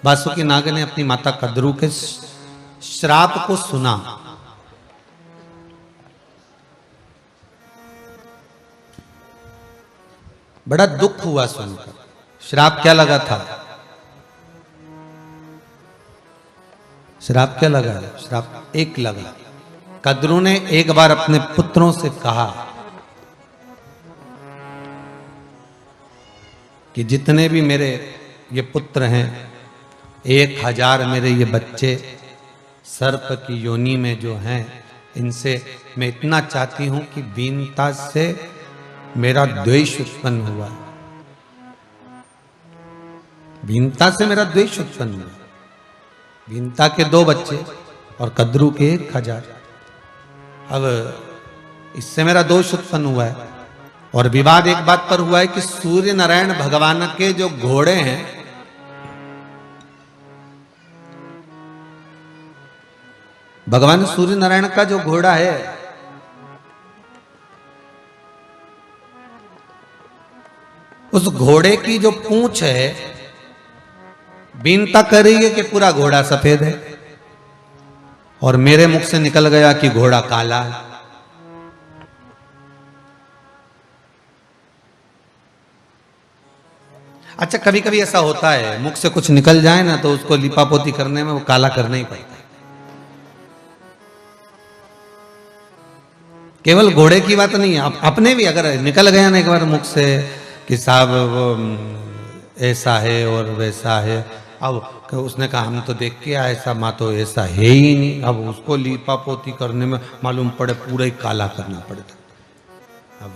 वासुकी नाग ने अपनी माता कद्रू के श्राप को सुना। बड़ा दुख हुआ सुनकर। श्राप क्या लगा था? श्राप क्या लगा? श्राप एक लगा। कद्रू ने एक बार अपने पुत्रों से कहा कि जितने भी मेरे ये पुत्र हैं, 1000 मेरे ये बच्चे सर्प की योनि में जो हैं, इनसे मैं इतना चाहती हूं कि वीनता से मेरा द्वेष उत्पन्न हुआ। वीनता से मेरा द्वेष उत्पन्न हुआ। वीनता के 2 बच्चे और कद्रू के 1000। अब इससे मेरा दोष उत्पन्न हुआ है। और विवाद एक बात पर हुआ है कि सूर्य नारायण भगवान के जो घोड़े हैं, भगवान सूर्य नारायण का जो घोड़ा है, उस घोड़े की जो पूंछ है, बीनता कर रही है कि पूरा घोड़ा सफेद है, और मेरे मुख से निकल गया कि घोड़ा काला है। अच्छा, कभी कभी ऐसा होता है, मुख से कुछ निकल जाए ना तो उसको लिपापोती करने में वो काला करना ही पड़ता है। केवल घोड़े की बात नहीं है, अपने भी अगर निकल गया ना एक बार मुख से कि साहब वो ऐसा है और वैसा है, अब उसने कहा हम तो देख के आए, ऐसा माँ तो ऐसा है ही नहीं, अब उसको लिपापोती करने में मालूम पड़े पूरा ही काला करना पड़ता। अब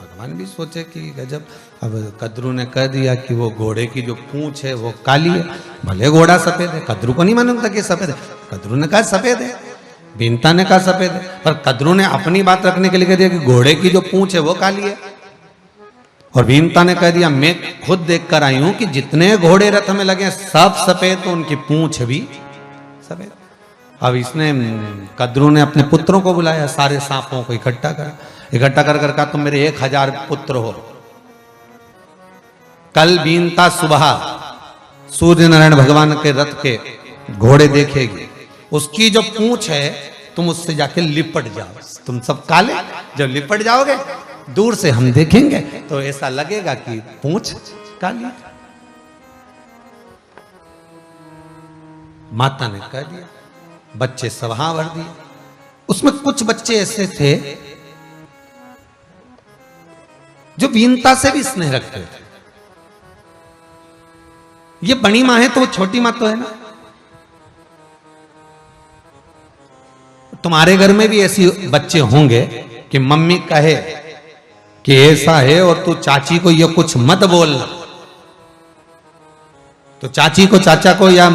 भगवान भी सोचे कि गजब। अब कद्रू ने कह दिया कि वो घोड़े की जो पूंछ है वो काली है, भले घोड़ा सफेद है। कद्रू को नहीं मालूम था कि सफेद है। कद्रू ने कहा सफेद है, बीनता ने कहा सफेद है, पर कद्रू ने अपनी बात रखने के लिए कह दिया कि घोड़े की जो पूंछ है वो काली है। और भीमता ने कह दिया मैं खुद देख कर आई हूं कि जितने घोड़े रथ में लगे सब सफेद, तो उनकी पूंछ भी सफेद। अब इसने कद्रू ने अपने पुत्रों को बुलाया, सारे सांपों को इकट्ठा कर कहा तुम मेरे 1000 पुत्र हो। कल बीनता सुबह सूर्य नारायण भगवान के रथ के घोड़े देखेगी, उसकी जो पूंछ है तुम उससे जाके लिपट जाओ। तुम सब काले, जब लिपट जाओगे दूर से हम देखेंगे तो ऐसा लगेगा कि पूंछ काली। माता ने कह दिया, बच्चे सभा भर दिए। उसमें कुछ बच्चे ऐसे थे जो वीनता से भी स्नेह रखते थे। ये बड़ी माँ है तो वो छोटी माँ तो है ना। तुम्हारे घर में भी ऐसे बच्चे होंगे कि मम्मी कहे कि ऐसा है और तू चाची को ये कुछ मत बोलना, तो चाची को, चाचा को या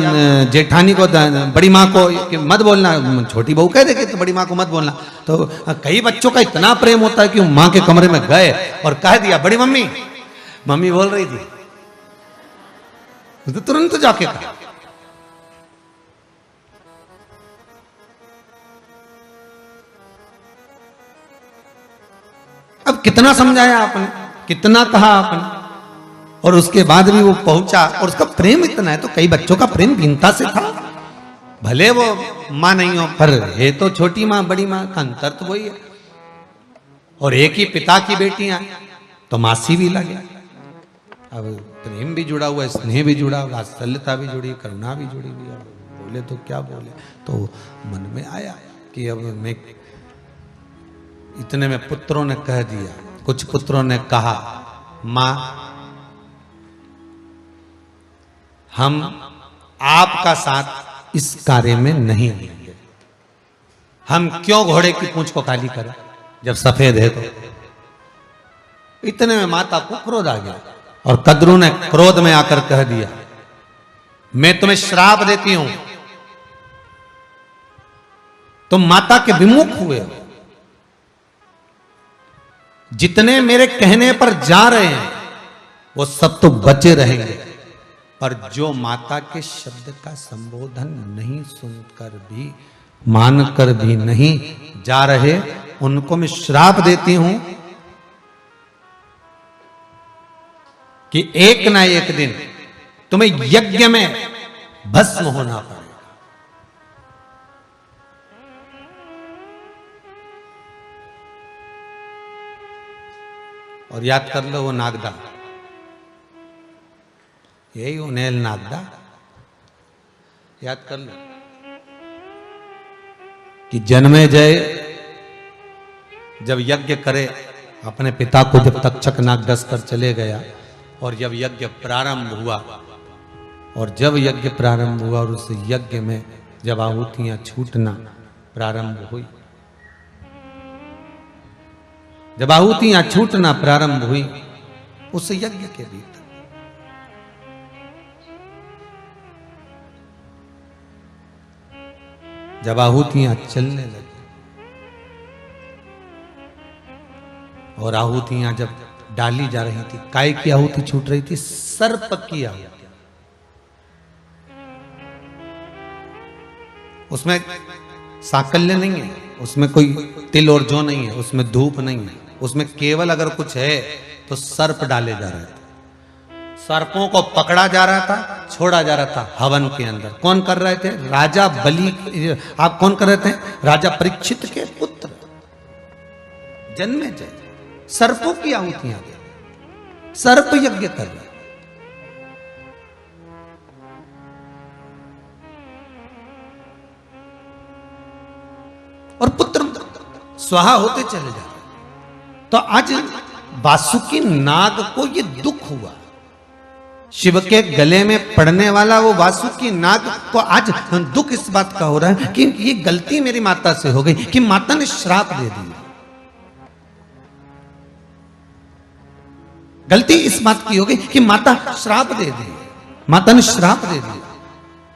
जेठानी को, बड़ी माँ को कि मत बोलना। छोटी बहू कह देगी तो बड़ी माँ को मत बोलना। तो कई बच्चों का इतना प्रेम होता है कि वो माँ के कमरे में गए और कह दिया बड़ी मम्मी, मम्मी बोल रही थी, तो तुरंत जाके कहा। अब कितना समझाया आपने, कितना कहा आपने, और उसके बाद भी वो पहुंचा। और उसका प्रेम इतना है, तो कई बच्चों का प्रेम भिन्नता से था। भले वो मां नहीं हो, पर है तो छोटी मां, बड़ी मां का अंतर तो वही है। और एक ही पिता की बेटियां तो मासी भी लगे। अब प्रेम भी जुड़ा हुआ है, स्नेह भी जुड़ा, वात्सल्यता भी जुड़ी, करुणा भी जुड़ी हुई। अब बोले तो क्या बोले, तो मन में आया कि अब मैं, इतने में पुत्रों ने कह दिया, कुछ पुत्रों ने कहा मां हम आपका साथ इस कार्य में नहीं देंगे। हम क्यों घोड़े की पूंछ को काली करें जब सफेद है तो। इतने में माता को क्रोध आ गया और कद्रू ने क्रोध में आकर कह दिया मैं तुम्हें श्राप देती हूं, तुम माता के विमुख हुए हो। जितने मेरे कहने पर जा रहे हैं वो सब तो बचे रहेंगे, पर जो माता के शब्द का संबोधन नहीं सुनकर भी, मानकर भी नहीं जा रहे, उनको मैं श्राप देती हूं कि एक ना एक दिन तुम्हें यज्ञ में भस्म होना पड़ेगा। और याद कर लो वो नागदा, यही उन्हेल नागदा, याद कर लो कि जन्मेजय जब यज्ञ करे अपने पिता को, जब तक्षक नाग डस कर चले गया, और जब यज्ञ प्रारंभ हुआ, और जब यज्ञ प्रारंभ हुआ और उस यज्ञ में जब आहुतियां छूटना प्रारंभ हुई, जब आहुतियां छूटना प्रारंभ हुई उस यज्ञ के भीतर, जब आहुतियां चलने लगी और आहुतियां जब डाली जा रही थी, काय की आहुति छूट रही थी? सर्प की आहुति। उसमें साकल्य नहीं है, उसमें कोई तिल और जौ नहीं है, उसमें धूप नहीं है, उसमें केवल अगर कुछ है तो सर्प डाले जा रहे थे। सर्पों को पकड़ा जा रहा था, छोड़ा जा रहा था हवन के अंदर। कौन कर रहे थे? राजा बलि। आप कौन कर रहे थे? राजा परीक्षित के पुत्र जन्मेजय सर्पों की आहुतियां दे, सर्प यज्ञ कर रहे। और पुत्र स्वाहा होते चले जा रहे। तो आज वासुकी नाग को ये दुख हुआ, शिव के गले में पड़ने वाला वो वासुकी नाग को आज दुख इस बात का हो रहा है कि ये गलती मेरी माता से हो गई कि माता ने श्राप दे दिया। गलती इस बात की हो गई कि माता श्राप दे दी, माता ने श्राप दे दिया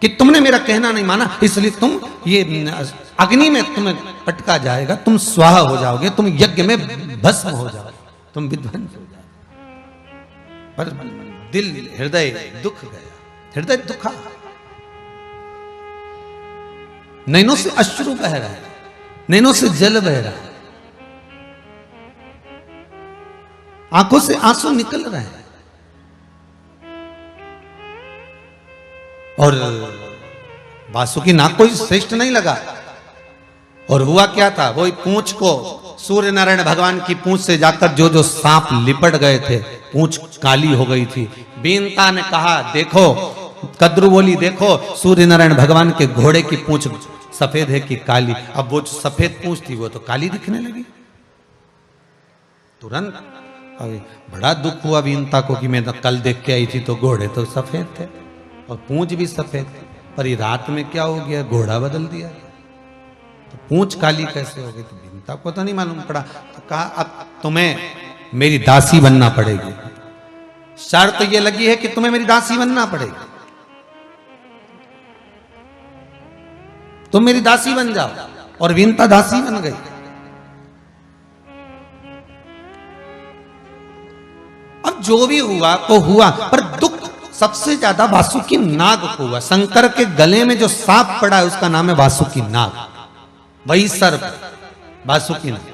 कि तुमने मेरा कहना नहीं माना, इसलिए तुम ये अग्नि में तुम्हें पटका जाएगा, तुम स्वाहा हो जाओगे, तुम यज्ञ में भस्म हो जाओगे, तुम विध्वंस हो जाओगे। पर दिल, हृदय दुख गया, हृदय दुखा, नैनों से अश्रु बह रहा है, नैनों से जल बह रहा है, आंखों से आंसू निकल रहे हैं। और वासुकी नाग कोई श्रेष्ठ नहीं लगा। और हुआ क्या था? वही पूंछ को, सूर्य नारायण भगवान की पूंछ से जाकर जो जो सांप लिपट गए थे, पूंछ काली हो गई थी। बीनता ने कहा देखो, कद्रू बोली देखो, सूर्य नारायण भगवान के घोड़े की पूंछ सफेद है कि काली? अब वो जो सफेद पूंछ थी वो तो काली दिखने लगी तुरंत। अभी बड़ा दुख हुआ बीनता को कि मैं तो कल देख के आई थी तो घोड़े तो सफेद थे और पूंछ भी सफेद थी, पर ये रात में क्या हो गया, घोड़ा बदल दिया, तो पूंछ काली कैसे हो गई? तो बीनता को तो नहीं मालूम पड़ा। तो कहा अब तुम्हें मेरी दासी बनना पड़ेगी, शर्त ये लगी है कि तुम्हें मेरी दासी बनना पड़ेगी, तुम मेरी दासी बन जाओ। और बीनता दासी बन गई। अब जो भी हुआ तो हुआ, पर दुख सबसे ज्यादा वासुकी नाग को हुआ। शंकर के गले में जो सांप पड़ा है उसका नाम है वासुकी नाग, वही सर्प वासुकी नाग।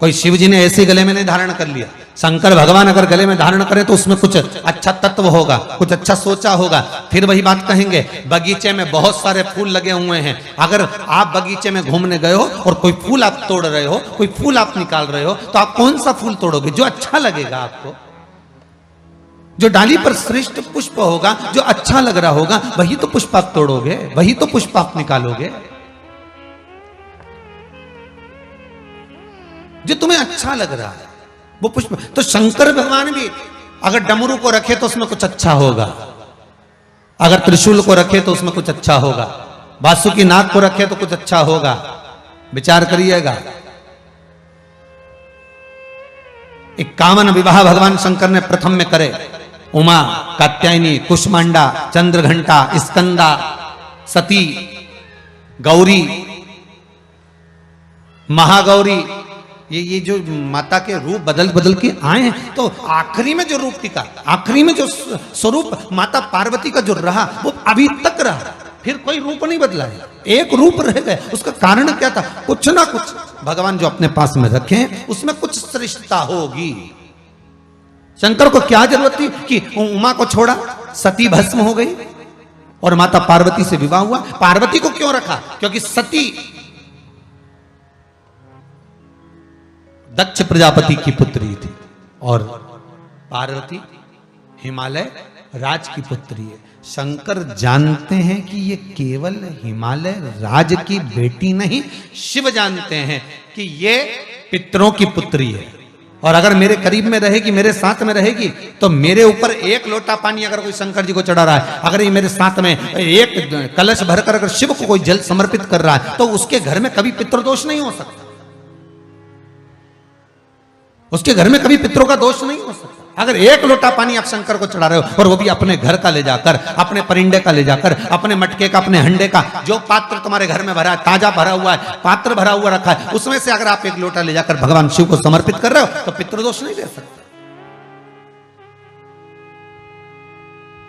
कोई शिव जी ने ऐसे गले में नहीं धारण कर लिया। शंकर भगवान अगर गले में धारण करें तो उसमें कुछ अच्छा तत्व होगा, कुछ अच्छा सोचा होगा। फिर वही बात कहेंगे, बगीचे में बहुत सारे फूल लगे हुए हैं, अगर आप बगीचे में घूमने गए हो और कोई फूल आप तोड़ रहे हो, कोई फूल आप निकाल रहे हो, तो आप कौन सा फूल तोड़ोगे? जो अच्छा लगेगा आपको, जो डाली पर श्रेष्ठ पुष्प होगा, जो अच्छा लग रहा होगा, वही तो पुष्प आप तोड़ोगे, वही तो पुष्प आप निकालोगे, जो तुम्हें अच्छा लग रहा है वो पुष्प। तो शंकर भगवान भी अगर डमरू को रखे तो उसमें कुछ अच्छा होगा, अगर त्रिशूल को रखे तो उसमें कुछ अच्छा होगा, वासुकी नाग को रखे तो कुछ अच्छा होगा। विचार करिएगा। एक कामन विवाह भगवान शंकर ने प्रथम में करे। उमा, कात्यायनी, कुष्मांडा, चंद्रघंटा, स्कंदा, सती, गौरी, महागौरी, ये जो माता के रूप बदल बदल के आए हैं, तो आखिरी में जो रूप टिका, आखिरी में जो स्वरूप माता पार्वती का जो रहा वो अभी तक रहा, फिर कोई रूप नहीं बदला है, एक रूप रह गए। उसका कारण क्या था? कुछ ना कुछ भगवान जो अपने पास में रखे हैं उसमें कुछ श्रेष्ठता होगी। शंकर को क्या जरूरत थी कि उमा को छोड़ा, सती भस्म हो गई और माता पार्वती से विवाह हुआ। पार्वती को क्यों रखा? क्योंकि सती दक्ष प्रजापति की पुत्री थी और पार्वती हिमालय राज की पुत्री है। शंकर जानते हैं कि ये केवल हिमालय राज की बेटी नहीं, शिव जानते हैं कि ये पितरों की पुत्री है और अगर मेरे करीब में रहेगी, मेरे साथ में रहेगी, तो मेरे ऊपर एक लोटा पानी अगर कोई शंकर जी को चढ़ा रहा है, अगर ये मेरे साथ में एक कलश भरकर अगर शिव को कोई जल समर्पित कर रहा है, तो उसके घर में कभी पितृदोष नहीं हो सकता, उसके घर में कभी पितरों का दोष नहीं हो सकता। अगर एक लोटा पानी आप शंकर को चढ़ा रहे हो और वो भी अपने घर का ले जाकर, अपने परिंदे का ले जाकर, अपने मटके का, अपने हंडे का, जो पात्र तुम्हारे घर में भरा है, ताजा भरा हुआ है, पात्र भरा हुआ रखा है, उसमें से अगर आप एक लोटा ले जाकर भगवान शिव को समर्पित कर रहे हो, तो पितृदोष नहीं दे सकते।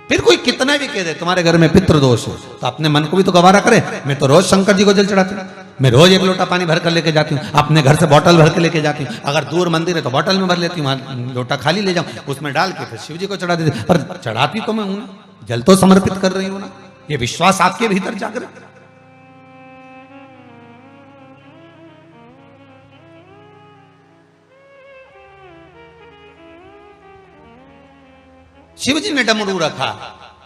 फिर कोई कितना भी कह दे तुम्हारे घर में पितृदोष हो, तो अपने मन को भी तो गवारा करे। मैं तो रोज शंकर जी को जल चढ़ाती हूँ, मैं रोज एक लोटा पानी भर कर लेके जाती हूँ, अपने घर से बोतल भर के लेके जाती हूँ, अगर दूर मंदिर है तो बोतल में भर लेती हूँ, लोटा खाली ले जाऊं, उसमें डाल के फिर शिव जी को चढ़ा देती। पर चढ़ाती तो मैं हूं ना, जल तो समर्पित कर रही हूं ना। ये विश्वास आपके भीतर जागृत। शिव जी ने डमरू रखा,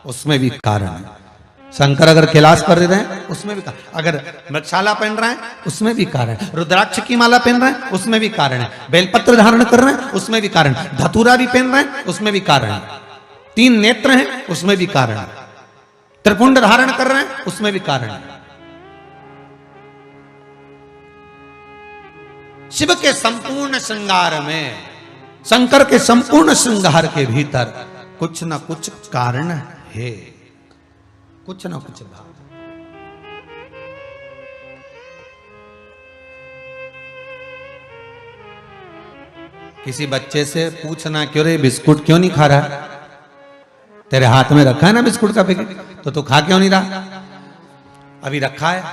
उसमें भी कारण है। शंकर अगर कैलाश पर रहे हैं, उसमें भी कारण, अगर मृगशाला पहन रहे हैं, उसमें भी कारण है। रुद्राक्ष की माला पहन रहे हैं, उसमें भी कारण है। बेलपत्र धारण कर रहे हैं, उसमें भी कारण है। धतूरा भी पहन रहे हैं, उसमें भी कारण है। 3 नेत्र हैं, उसमें भी कारण है। त्रिपुंड धारण कर रहे हैं, उसमें भी कारण है। शिव के संपूर्ण श्रृंगार में, शंकर के संपूर्ण श्रृंगार के भीतर कुछ ना कुछ कारण है, कुछ ना कुछ भाव। किसी बच्चे से पूछना, क्यों रे बिस्कुट क्यों नहीं खा रहा? तेरे हाथ में रखा है ना बिस्कुट का पैकेट, तो तू खा क्यों नहीं रहा? अभी रखा है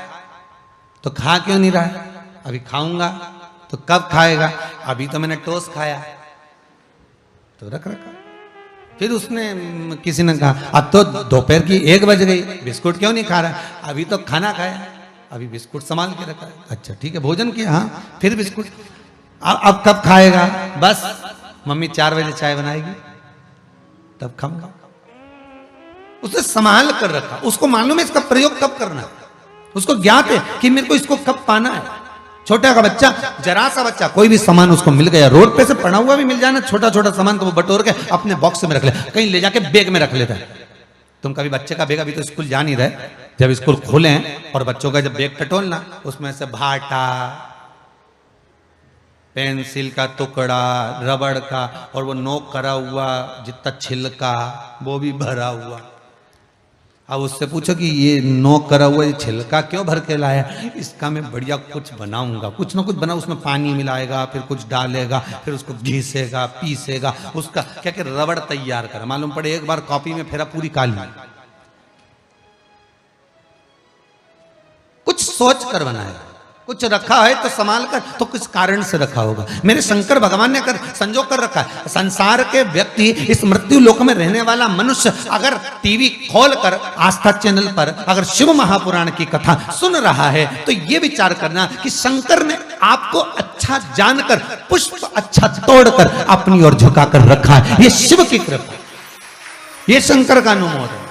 तो खा क्यों नहीं रहा है? अभी खाऊंगा तो कब खाएगा? अभी तो मैंने टोस्ट खाया, तो रख रखा। फिर उसने, किसी ने कहा अब तो दोपहर की 1 बज गई, बिस्कुट क्यों नहीं खा रहा? अभी तो खाना खाया, अभी बिस्कुट संभाल के रखा है। अच्छा ठीक है, भोजन किया, हाँ, फिर बिस्कुट। अब कब खाएगा? बस मम्मी 4 बजे चाय बनाएगी तब खाऊंगा। उसने संभाल कर रखा, उसको मालूम है इसका प्रयोग कब करना है, उसको ज्ञात है कि मेरे को इसको कब पाना है। छोटा का बच्चा, जरा सा बच्चा, कोई भी सामान उसको मिल गया, रोड पे से पड़ा हुआ भी मिल जाना, छोटा छोटा सामान, तो वो बटोर के अपने बॉक्स में रख ले, कहीं ले जाके बैग में रख लेता है। तुम कभी बच्चे का बैग, अभी तो स्कूल जा नहीं रहे, जब स्कूल खोले हैं और बच्चों का जब बैग टटोलना, उसमें से भाटा, पेंसिल का टुकड़ा, रबड़ का, और वो नोक करा हुआ जितना छिलका, वो भी भरा हुआ। अब उससे पूछो कि ये नोक करा हुआ ये छिलका क्यों भर के लाया? इसका मैं बढ़िया कुछ बनाऊंगा, कुछ ना कुछ बना, उसमें पानी मिलाएगा, फिर कुछ डालेगा, फिर उसको घिसेगा, पीसेगा, उसका क्या क्या रबड़ तैयार करा। मालूम पड़े एक बार कॉपी में फेरा पूरी काली। कुछ सोच कर बनाएगा, कुछ रखा है तो संभाल कर, तो किस कारण से रखा होगा। मेरे शंकर भगवान ने कर संजो कर रखा है। संसार के व्यक्ति, इस मृत्यु लोक में रहने वाला मनुष्य, अगर टीवी खोलकर आस्था चैनल पर अगर शिव महापुराण की कथा सुन रहा है, तो ये विचार करना कि शंकर ने आपको अच्छा जानकर, पुष्प अच्छा तोड़कर अपनी ओर झुकाकर रखा है। ये शिव की कृपा, ये शंकर का अनुमोदन है।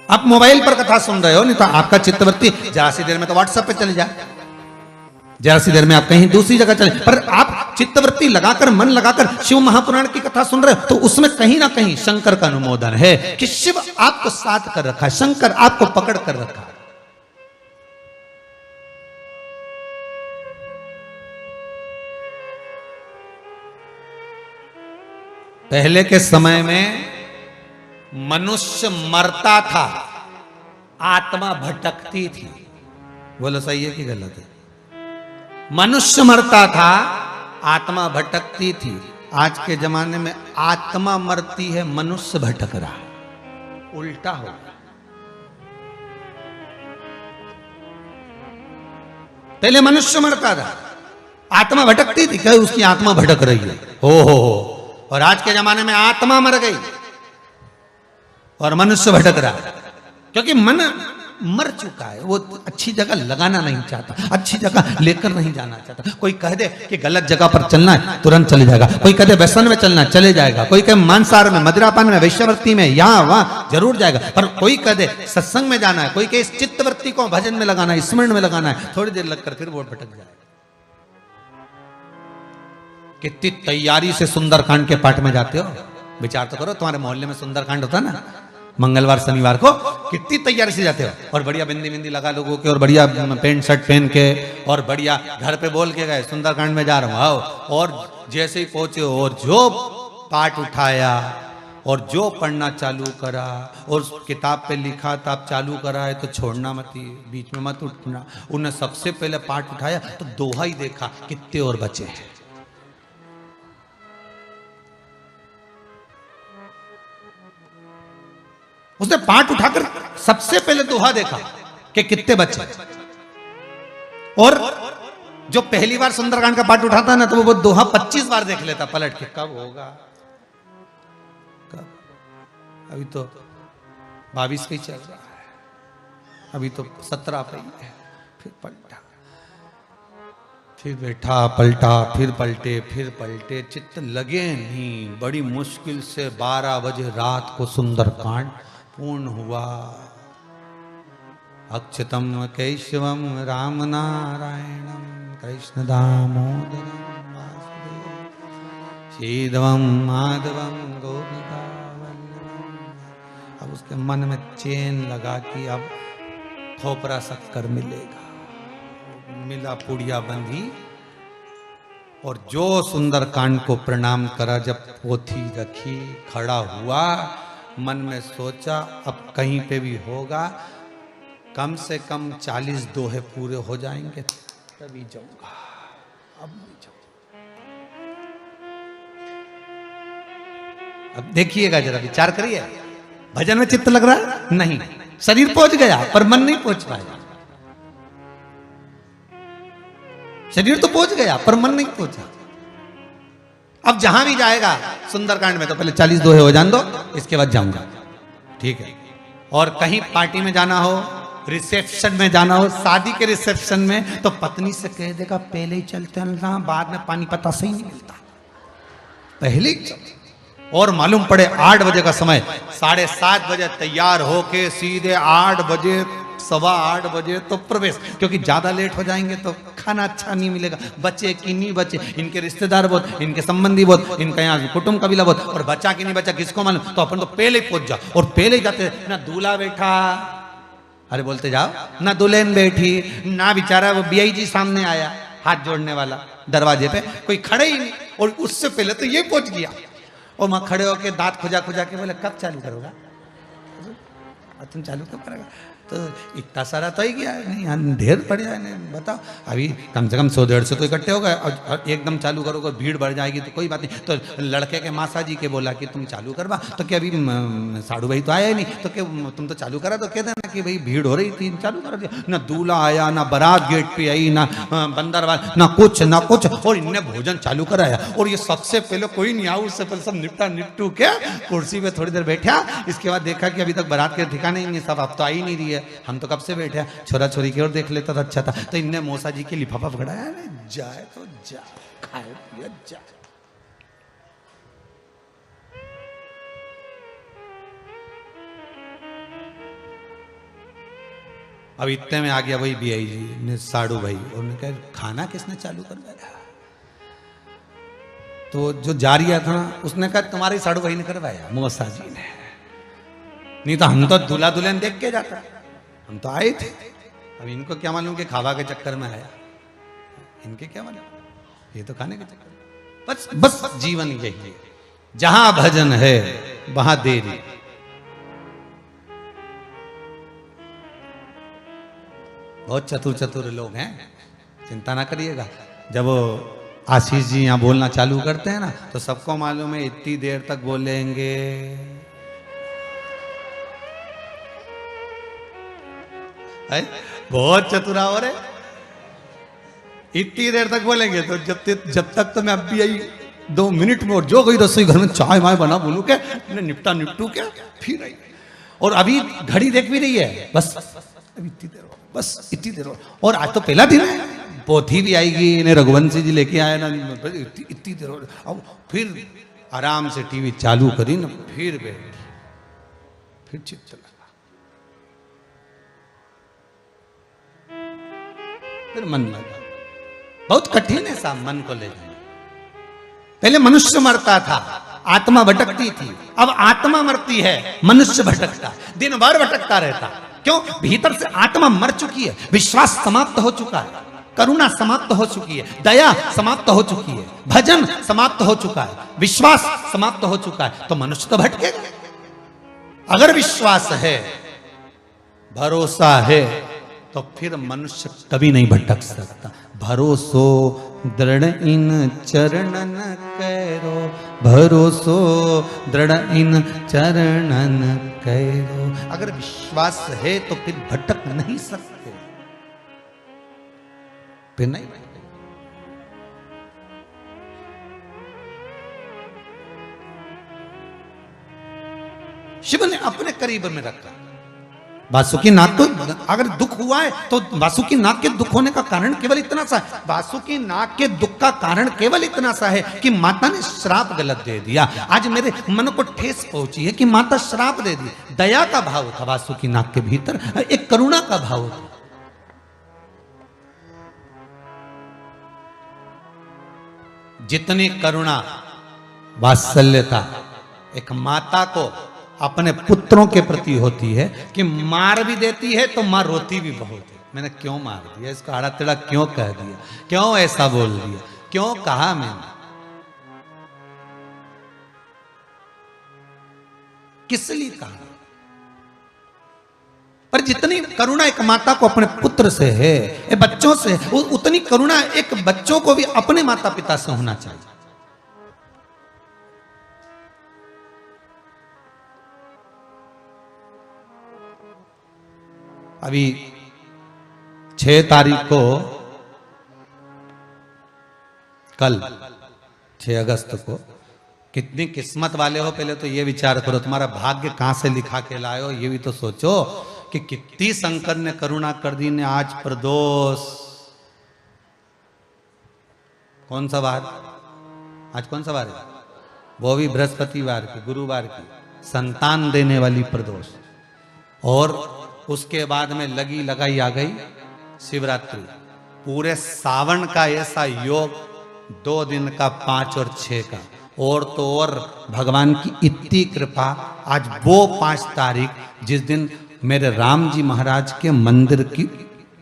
आप मोबाइल पर कथा सुन रहे हो, नहीं तो आपका चित्तवृत्ति जरा सी देर में तो व्हाट्सएप पे चले जाए, जरा सी देर में आप कहीं दूसरी जगह चले, पर आप चित्तवृत्ति लगाकर, मन लगाकर शिव महापुराण की कथा सुन रहे हो, तो उसमें कहीं ना कहीं शंकर का अनुमोदन है कि शिव आपको साथ कर रखा है, शंकर आपको पकड़ कर रखा है। पहले के समय में मनुष्य मरता था, आत्मा भटकती थी। बोलो सही है कि गलत है? मनुष्य मरता था, आत्मा भटकती थी। आज के जमाने में आत्मा मरती है, मनुष्य भटक रहा है, उल्टा हो गया। पहले मनुष्य मरता था, आत्मा भटकती थी, क्या उसकी आत्मा भटक रही है, हो। और आज के जमाने में आत्मा मर गई, और मनुष्य भटक रहा है, क्योंकि मन मर चुका है। वो अच्छी जगह लगाना नहीं चाहता, अच्छी जगह लेकर नहीं जाना चाहता। कोई कह दे कि गलत जगह पर चलना है, तुरंत चले जाएगा। कोई कह दे व्यसन में चलना है, चले जाएगा। कोई कहे मांसाहार में, मदिरापान में, वैश्यवृत्ति में, यहाँ वहां जरूर जाएगा। पर कोई कह दे सत्संग में जाना है, कोई कहे इस चित्तवृत्ति को भजन में लगाना है, स्मरण में लगाना है, थोड़ी देर लगकर फिर वो भटक जाएगा। कितनी तैयारी से सुंदरकांड के पाठ में जाते हो, विचार तो करो। तुम्हारे मोहल्ले में सुंदरकांड होता है ना, मंगलवार शनिवार को, कितनी तैयारी से जाते हो। और बढ़िया बिंदी बिंदी लगा लोगों के, और बढ़िया पेंट शर्ट पहन के, और बढ़िया घर पे बोल के गए सुंदरकांड में जा रहा हूं आओ। और जैसे ही पहुंचे और जो पाठ उठाया और जो पढ़ना चालू करा, और किताब पे लिखा था आप चालू करा है तो छोड़ना मत, बीच में मत उठना। उन्हें सबसे पहले पाठ उठाया तो दोहा ही देखा, कितने और बचे हैं। उसने पाठ उठाकर सबसे पहले दोहा देखा कि कितने बच्चे। और जो पहली बार सुंदरकांड का पाठ उठाता ना, तो वो दोहा 25 बार देख लेता पलट के, कब होगा कब। अभी तो 22 पे चल रहा है, अभी तो 17 पे है। फिर पलटा, फिर बैठा, पलटा, फिर पलटे, फिर पलटे, चित्त लगे नहीं। बड़ी मुश्किल से 12 बजे रात को सुंदरकांड पूर्ण हुआ। अक्षतम केशवम राम नारायणम कृष्ण दामोदरम वासुदेव श्रीधवम माधवम गोपिका वल्लभम। अब उसके मन में चैन लगा कि अब खोपरा शक्कर मिलेगा। मिला, पुड़िया बंधी, और जो सुंदरकांड को प्रणाम करा, जब पोथी रखी, खड़ा हुआ, मन में सोचा अब कहीं पे भी होगा, कम से कम 40 दोहे पूरे हो जाएंगे तभी जाऊंगा, अब नहीं जाऊंगा। अब देखिएगा, जरा विचार करिए, भजन में चित्त लग रहा है नहीं, शरीर पहुंच गया पर मन नहीं पहुंच पाया। शरीर तो पहुंच गया पर मन नहीं पहुंचा। अब जहां भी जाएगा सुंदरकांड में तो पहले 40 दोहे हो जान दो, इसके बाद जाऊंगा, ठीक है। और कहीं पार्टी में जाना हो, रिसेप्शन में जाना हो, शादी के रिसेप्शन में, तो पत्नी से कह देगा पहले ही चलते ना, बाद में पानी पता सही नहीं मिलता, पहले ही चलते। और मालूम पड़े 8 बजे का समय, 7:30 बजे तैयार होके सीधे 8 बजे, 7:15 बजे तो प्रवेश, क्योंकि ज्यादा लेट हो जाएंगे तो खाना अच्छा नहीं मिलेगा। बचे कि नहीं बचे, इनके रिश्तेदार बहुत, इनके संबंधी बहुत, इनका यहाँ कुटुंब कबीला बहुत, और बचा कि नहीं बचा किसको मालूम। तो अपन तो पहले ही पहुंच जाओ, और पहले ही जाते ना दूल्हा बैठा, अरे बोलते जाओ, ना दुल्हन बैठी, ना बेचारा वो BIG सामने आया हाथ जोड़ने वाला दरवाजे पे, कोई खड़े ही नहीं। और उससे पहले तो ये पहुंच गया, और वहां खड़े होके दांत खुजा खुजा के बोले कब चालू करोगा, तुम चालू कब करोगा। तो इतना सारा तो ही गया नहीं, ढेर पड़ जाए नहीं, बताओ। अभी कम से कम 100-150 तो इकट्ठे हो गए, और एकदम चालू करोगे भीड़ बढ़ जाएगी तो कोई बात नहीं। तो लड़के के मासा जी के बोला कि तुम चालू करवा, तो क्या अभी साड़ू भाई तो आया ही नहीं, तो क्या तुम तो चालू करा, तो कह देना कि भाई भीड़ हो रही थी, चालू कर दिया। ना दूल्हा आया, ना बारात गेट पे आई, ना बंदरवाल, ना कुछ ना कुछ, और इनने भोजन चालू कराया। और ये सबसे पहले कोई नहीं आया, उससे पहले सब निपटा निपटू के कुर्सी पे थोड़ी देर बैठा। इसके बाद देखा कि अभी तक बारात के ठिकाने ही नहीं, सब अब तो आई नहीं रही है, हम तो कब से बैठे हैं, छोरा छोरी की ओर देख लेता था, अच्छा था। तो इनने मौसा जी के लिफाफा पकड़ाया, जाए तो जा, खाए पिए जा। अब इतने में आ गया वही BIG ने, साड़ू भाई, उन्होंने कहा खाना किसने चालू करवाया। तो जो जारिया था उसने कहा तुम्हारे साड़ू भाई ने करवाया, मौसा जी ने, नहीं तो हम तो दूल्हा दुल्हन देख के जाता, हम तो आए थे। अब इनको क्या मालूम कि खावा के चक्कर में आया, इनके क्या मालूम, ये तो खाने के चक्कर में। बस बस जीवन यही है, जहां भजन है वहां देरी। बहुत चतुर चतुर लोग हैं, चिंता ना करिएगा। जब वो आशीष जी यहाँ बोलना चालू करते हैं ना, तो सबको मालूम है इतनी देर तक बोलेंगे, बहुत चतुरा हो रहे, इतनी देर तक बोलेंगे। तो जब तक तो मैं अब भी आई 2 मिनट में, और जो गई रसोई घर में चाय माय बना बोलू के निपटा निपटू के फिर आई। और अभी घड़ी देख भी रही है, बस अभी इतनी देर हो, बस इतनी देर हो। और आज तो पहला दिन है, पोथी भी आएगी, इन्हें रघुवंशी जी लेके आए ना, इतनी देर हो। अब फिर आराम से टीवी चालू करी ना, फिर बैठ, फिर चित्त लगा, फिर मन लगा। बहुत कठिन है साहब मन को ले जाना। पहले मनुष्य मरता था, आत्मा भटकती थी, अब आत्मा मरती है, मनुष्य भटकता, दिन भर भटकता रहता। क्यों? भीतर से आत्मा मर चुकी है, विश्वास समाप्त हो चुका है, करुणा समाप्त हो चुकी है, दया समाप्त हो चुकी है, भजन समाप्त हो चुका है, विश्वास समाप्त हो चुका है, तो मनुष्य तो भटकेगा। अगर विश्वास है, भरोसा है, तो फिर मनुष्य कभी नहीं भटक सकता। भरोसो दृढ़ इन चरणन कैरो, भरोसो दृढ़ इन चरणन कैरो। अगर विश्वास है तो फिर भटक नहीं सकते, फिर नहीं भटक। शिव ने अपने करीब में रखा। वासुकी नाग को अगर दुख हुआ है तो वासुकी नाग के दुख होने का कारण केवल इतना सा है, वासुकी नाग के दुख का कारण केवल इतना सा है कि माता ने श्राप गलत दे दिया। आज मेरे मन को ठेस पहुंची है कि माता श्राप दे दी। दया का भाव था वासुकी नाग के भीतर, एक करुणा का भाव था। जितनी करुणा वात्सल्यता एक माता को अपने पुत्रों के प्रति होती है कि मार भी देती है तो मां रोती भी बहुत है, मैंने क्यों मार दिया, इसको आड़ा टेढ़ा क्यों कह दिया, क्यों ऐसा बोल दिया, क्यों कहा मैंने, किस लिए कहा। पर जितनी करुणा एक माता को अपने पुत्र से है, बच्चों से, उतनी करुणा एक बच्चों को भी अपने माता पिता से होना चाहिए। अभी 6 तारीख को, कल 6 अगस्त को, कितनी किस्मत वाले हो पहले तो ये विचार करो, तुम्हारा भाग्य कहां से लिखा के लाए हो, ये भी तो सोचो कि कितनी शंकर ने करुणा कर दी ने। आज प्रदोष, कौन सा वार, आज कौन सा वार है, वो भी बृहस्पतिवार की, गुरुवार की, संतान देने वाली प्रदोष। और उसके बाद में लगी लगाई आ गई शिवरात्रि। पूरे सावन का ऐसा योग, 2 दिन का, 5 और 6 का, और तो और भगवान की इतनी कृपा। आज वो 5 तारीख जिस दिन मेरे राम जी महाराज के मंदिर की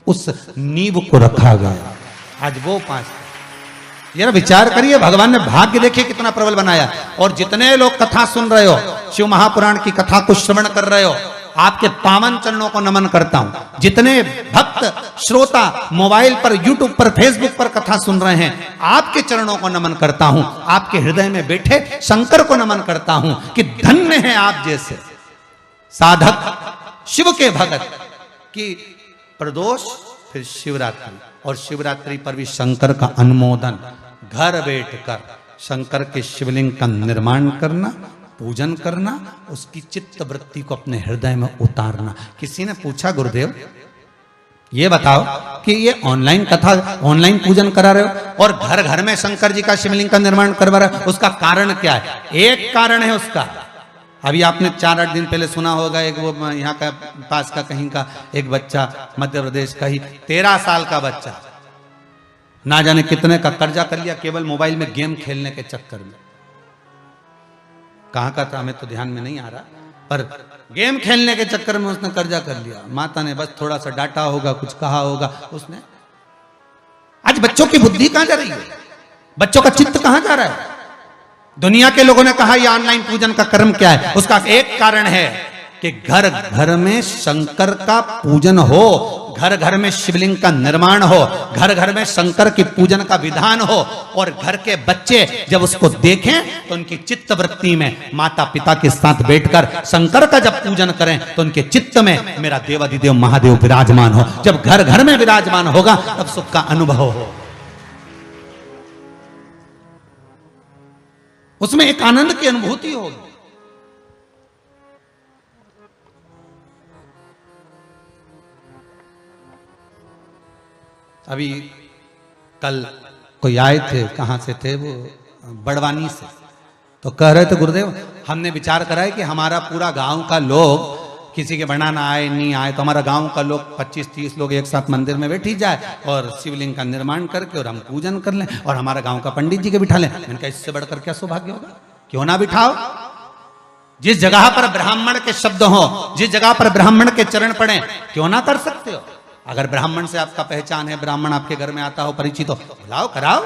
उस नींव को रखा गया, आज वो 5 तारीख। यार विचार करिए, भगवान ने भाग्य देखिए कितना प्रबल बनाया। और जितने लोग कथा सुन रहे हो, शिव महापुराण की कथा को श्रवण कर रहे हो, आपके पावन चरणों को नमन करता हूं। जितने भक्त श्रोता मोबाइल पर, यूट्यूब पर, फेसबुक पर कथा सुन रहे हैं, आपके चरणों को नमन करता हूं। आपके हृदय में बैठे शंकर को नमन करता हूं कि धन्य है आप जैसे साधक, शिव के भगत की प्रदोष, फिर शिवरात्रि। और शिवरात्रि पर भी शंकर का अनुमोदन, घर बैठकर शंकर के शिवलिंग का निर्माण करना, पूजन करना, उसकी चित्त वृत्ति को अपने हृदय में उतारना। किसी ने पूछा, गुरुदेव ये बताओ कि ये ऑनलाइन कथा, ऑनलाइन पूजन करा रहे हो और घर घर में शंकर जी का शिवलिंग का निर्माण करवा रहे हो, उसका कारण क्या है? एक कारण है उसका, अभी आपने 4-8 दिन पहले सुना होगा, एक वो यहाँ का पास का कहीं का एक बच्चा, मध्य प्रदेश का ही 13 साल का बच्चा, ना जाने कितने का कर्जा कर लिया केवल मोबाइल में गेम खेलने के चक्कर में। कहाँ का था हमें तो ध्यान में नहीं आ रहा, पर गेम खेलने के चक्कर में उसने कर्जा कर लिया। माता ने बस थोड़ा सा डांटा होगा, कुछ कहा होगा उसने। आज बच्चों की बुद्धि कहां जा रही है, बच्चों का चित्त कहां जा रहा है? दुनिया के लोगों ने कहा ये ऑनलाइन पूजन का कर्म क्या है? उसका एक कारण है कि घर घर में शंकर का पूजन हो, घर घर में शिवलिंग का निर्माण हो, घर घर में शंकर की पूजन का विधान हो, और घर के बच्चे जब उसको देखें तो उनकी चित्त वृत्ति में माता पिता के साथ बैठकर शंकर का जब पूजन करें तो उनके चित्त में मेरा देवाधिदेव महादेव विराजमान हो। जब घर घर में विराजमान होगा तब सुख का अनुभव हो, उसमें एक आनंद की अनुभूति होगी। अभी कल कोई आए थे, कहाँ से थे वो, बड़वानी से, तो कह रहे थे गुरुदेव हमने विचार करा है कि हमारा पूरा गांव का लोग, किसी के बनाना आए नहीं आए तो हमारा गांव का लोग 25-30 लोग एक साथ मंदिर में बैठी जाए और शिवलिंग का निर्माण करके और हम पूजन कर लें और हमारा गांव का पंडित जी के बिठा लें। मैंने कहा इससे बढ़कर क्या सौभाग्य होगा, क्यों ना बिठाओ। जिस जगह पर ब्राह्मण के शब्द हो, जिस जगह पर ब्राह्मण के चरण पड़े, क्यों ना कर सकते हो। अगर ब्राह्मण से आपका पहचान है, ब्राह्मण आपके घर में आता हो, परिचित हो, बुलाओ, कराओ,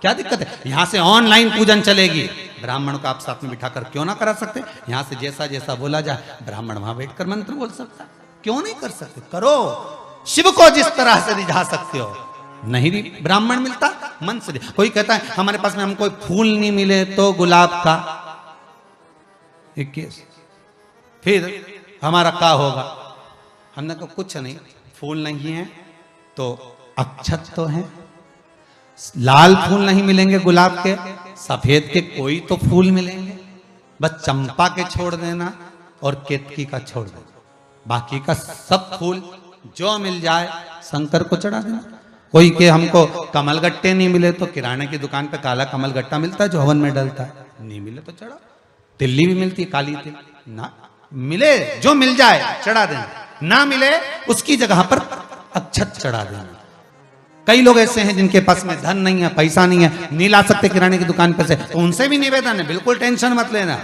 क्या दिक्कत है। यहां से ऑनलाइन पूजन चलेगी, ब्राह्मण को आप साथ में बिठाकर क्यों ना करा सकते। यहां से जैसा जैसा बोला जाए ब्राह्मण वहां बैठकर मंत्र बोल सकता, क्यों नहीं कर सकते। करो, शिव को जिस तरह से रिझा सकते हो। नहीं भी ब्राह्मण मिलता मन से। कोई कहता है हमारे पास में हमको फूल नहीं मिले तो गुलाब का एक केस, फिर हमारा क्या होगा। हमने कहा कुछ नहीं, फूल नहीं है तो अक्षत तो है, लाल फूल नहीं मिलेंगे गुलाब के, सफेद के कोई तो फूल मिलेंगे, बस चंपा के छोड़ देना और केतकी का छोड़ देना, बाकी का सब फूल जो मिल जाए शंकर को चढ़ा देना। कोई के हमको कमल गट्टे नहीं मिले तो किराने की दुकान पे काला कमल गट्टा मिलता है जो हवन में डलता है, नहीं मिले तो चढ़ा। तिल्ली भी मिलती है, काली तिल, ना मिले जो मिल जाए चढ़ा देना, ना मिले उसकी जगह पर अक्षत चढ़ा देना। कई लोग ऐसे हैं जिनके पास में धन नहीं है, पैसा नहीं है, नहीं ला सकते किराने की दुकान पर से, तो उनसे भी निवेदन है, बिल्कुल टेंशन मत लेना।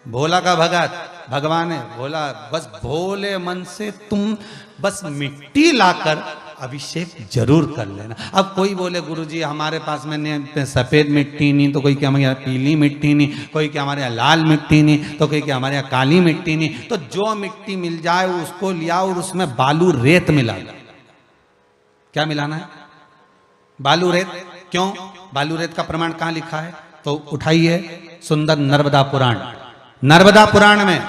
भोला का भगत भगवान है, भोला, बस भोले मन से तुम बस मिट्टी लाकर अभिषेक जरूर कर लेना। अब कोई बोले गुरुजी हमारे पास में सफेद मिट्टी नहीं, तो कोई क्या हमारे यहाँ पीली मिट्टी नहीं, कोई क्या हमारे यहाँ लाल मिट्टी नहीं, तो कोई क्या हमारे यहाँ काली मिट्टी नहीं, तो जो मिट्टी मिल जाए उसको लिया और उसमें बालू रेत मिला। क्या मिलाना है? बालू रेत। क्यों? बालू रेत का प्रमाण कहां लिखा है? तो उठाइए सुंदर नर्मदा पुराण। नर्मदा पुराण में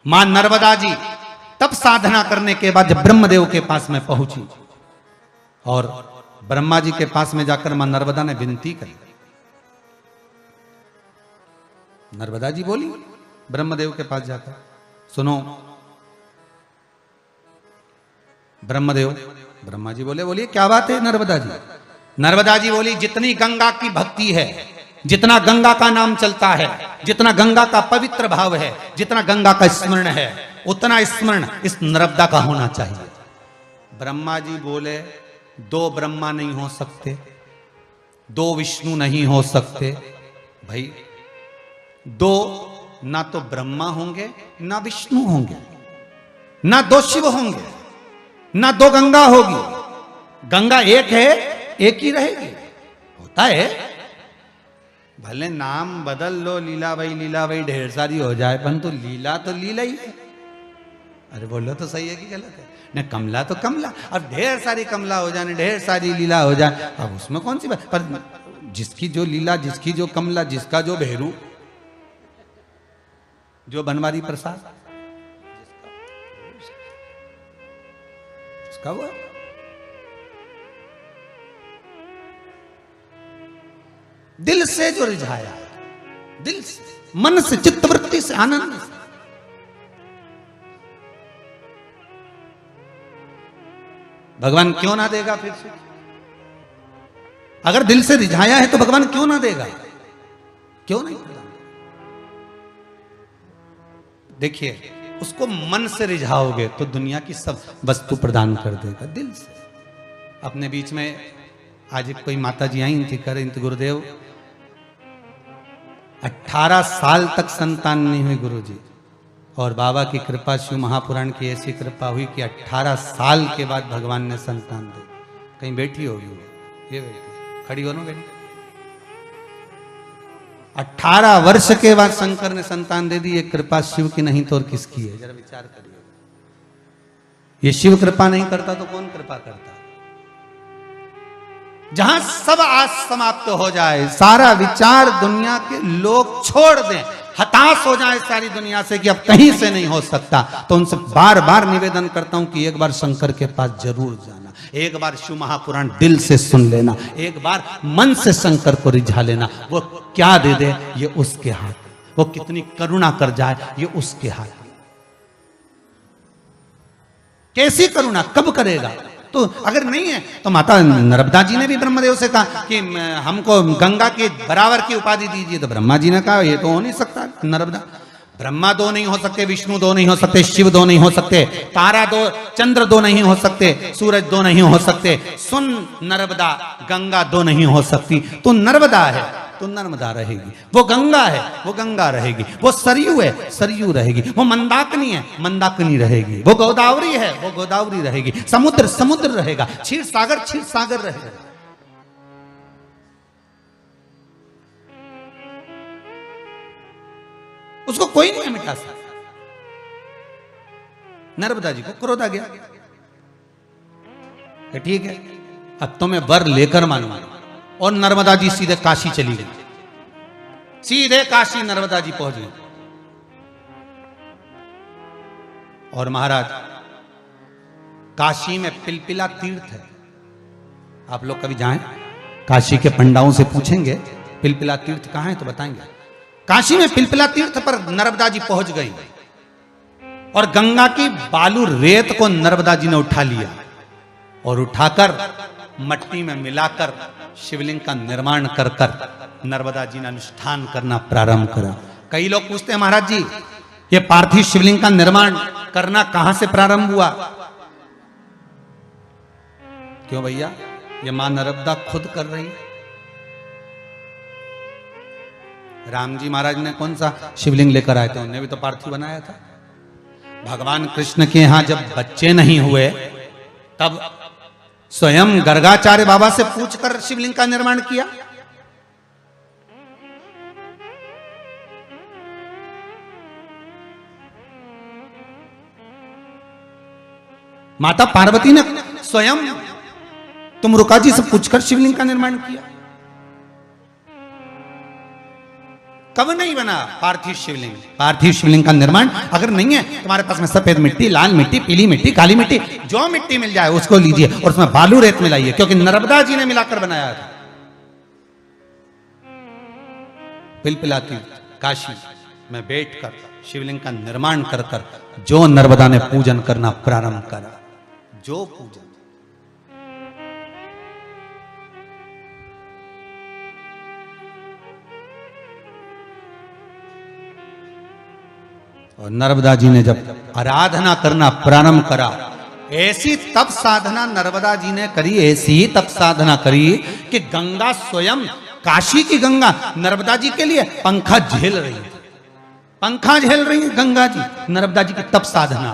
मां नर्मदा जी तब साधना करने के बाद जब ब्रह्मदेव के पास में पहुंची और ब्रह्मा जी के पास में जाकर मां नर्मदा ने विनती करी, नर्मदा जी बोली ब्रह्मदेव के पास जाकर, सुनो ब्रह्मदेव, ब्रह्मा जी बोले, बोलिए क्या बात है नर्मदा जी। नर्मदा जी बोली जितनी गंगा की भक्ति है, जितना गंगा का नाम चलता है, जितना गंगा का पवित्र भाव है, जितना गंगा का स्मरण है, उतना स्मरण इस नर्मदा का होना चाहिए। ब्रह्मा जी बोले दो ब्रह्मा नहीं हो सकते, दो विष्णु नहीं हो सकते भाई, दो ना तो ब्रह्मा होंगे ना विष्णु होंगे, ना दो शिव होंगे, ना दो गंगा होगी। गंगा एक है, एक ही रहेगी। होता है भले नाम बदल लो, लीलाबाई ढेर सारी हो जाए, परंतु लीला तो लीला ही है। अरे बोलो तो सही है कि गलत है? न कमला तो कमला, अब ढेर सारी कमला हो जाए, ढेर सारी लीला हो जाए, अब उसमें कौन सी बात। पर जिसकी जो लीला, जिसकी जो कमला, जिसका जो भेरू, जो बनवारी प्रसाद, उसका वो दिल से जो रिझाया, दिल से, मन से, चित्तवृत्ति से, आनंद से। भगवान क्यों ना देगा फिर से? अगर दिल से रिझाया है तो भगवान क्यों ना देगा? क्यों नहीं? देखिए उसको मन से रिझाओगे तो दुनिया की सब वस्तु प्रदान कर देगा। दिल से। अपने बीच में आज कोई माता जी आई थी, कह रही थी गुरुदेव 18 साल तक संतान नहीं हुई गुरुजी, और बाबा की कृपा, शिव महापुराण की ऐसी कृपा हुई कि 18 साल के बाद भगवान ने संतान दी। कहीं बैठी होगी, ये बैठी, खड़ी हो ना बेटी। 18 वर्ष के बाद शंकर ने संतान दे दी। ये कृपा शिव की नहीं तो और किसकी है? जरा विचार करिए। ये शिव कृपा नहीं करता तो कौन कृपा करता? जहां सब आस समाप्त हो जाए, सारा विचार दुनिया के लोग छोड़ दें, हताश हो जाए सारी दुनिया से कि अब कहीं से नहीं हो सकता, तो उनसे बार बार निवेदन करता हूं कि एक बार शंकर के पास जरूर जाना, एक बार शिव महापुराण दिल से सुन लेना, एक बार मन से शंकर को रिझा लेना। वो क्या दे दे ये उसके हाथ, वो कितनी करुणा कर जाए ये उसके हाथ। कैसी करुणा, कब करेगा? तो अगर नहीं है तो माता नर्मदा जी ने भी ब्रह्मदेव से कहा कि हमको गंगा के बराबर की उपाधि दीजिए, तो ब्रह्मा जी ने कहा ये तो हो नहीं सकता। नर्मदा, ब्रह्मा दो नहीं हो सकते, विष्णु दो नहीं हो सकते, शिव दो नहीं हो सकते, तारा दो, चंद्र दो नहीं हो सकते, सूरज दो नहीं हो सकते, सुन नर्मदा, गंगा दो नहीं हो सकती। तो नर्मदा है तो नर्मदा रहेगी, वो गंगा है वो गंगा रहेगी, वो सरयू है सरयू रहेगी, वो मंदाकिनी है मंदाकिनी रहेगी, वो गोदावरी है वो गोदावरी रहेगी, समुद्र समुद्र रहेगा, क्षीर सागर रहेगा। उसको कोई नहीं मिटा सकता। नर्मदा जी को क्रोध आ गया, ठीक है अब तो मैं वर लेकर मानूंगा। और नर्मदा जी सीधे काशी चली गई, सीधे काशी नर्मदा जी पहुंच गई। और महाराज काशी में पिलपिला तीर्थ है, आप लोग कभी जाएं काशी के पंडाओं से पूछेंगे पिलपिला तीर्थ कहां है तो बताएंगे। काशी में पिलपिला तीर्थ पर नर्मदा जी पहुंच गई और गंगा की बालू रेत को नर्मदा जी ने उठा लिया और उठाकर मट्टी में मिलाकर शिवलिंग का निर्माण कर कर नर्मदा जी ने अनुष्ठान करना प्रारंभ करा। कई लोग पूछते हैं महाराज जी ये पार्थिव शिवलिंग का निर्माण करना कहां से प्रारंभ हुआ? क्यों भैया, ये मां नर्मदा खुद कर रही है। राम जी महाराज ने कौन सा शिवलिंग लेकर आए थे? उन्होंने भी तो पार्थिव बनाया था। भगवान कृष्ण के यहां जब बच्चे नहीं हुए तब स्वयं गर्गाचार्य बाबा से पूछकर शिवलिंग का निर्माण किया। माता पार्वती ने स्वयं तुमरुका जी से पूछकर शिवलिंग का निर्माण किया। कब नहीं बना पार्थिव शिवलिंग? पार्थिव शिवलिंग का निर्माण अगर नहीं है तुम्हारे पास में सफेद मिट्टी, लाल मिट्टी, पीली मिट्टी, काली मिट्टी, जो मिट्टी मिल जाए उसको लीजिए और उसमें बालू रेत मिलाइए, क्योंकि नर्मदा जी ने मिलाकर बनाया था। पिलपिला तीर्थ काशी में बैठकर शिवलिंग का निर्माण कर कर जो नर्मदा ने पूजन करना प्रारंभ करा, जो पूजन। और नर्मदा जी ने जब आराधना करना प्रारंभ करा, ऐसी तप साधना नर्मदा जी ने करी, ऐसी तप साधना करी कि गंगा स्वयं, काशी की गंगा नर्मदा जी के लिए पंखा झेल रही है, पंखा झेल रही है गंगा जी। नर्मदा जी की तप साधना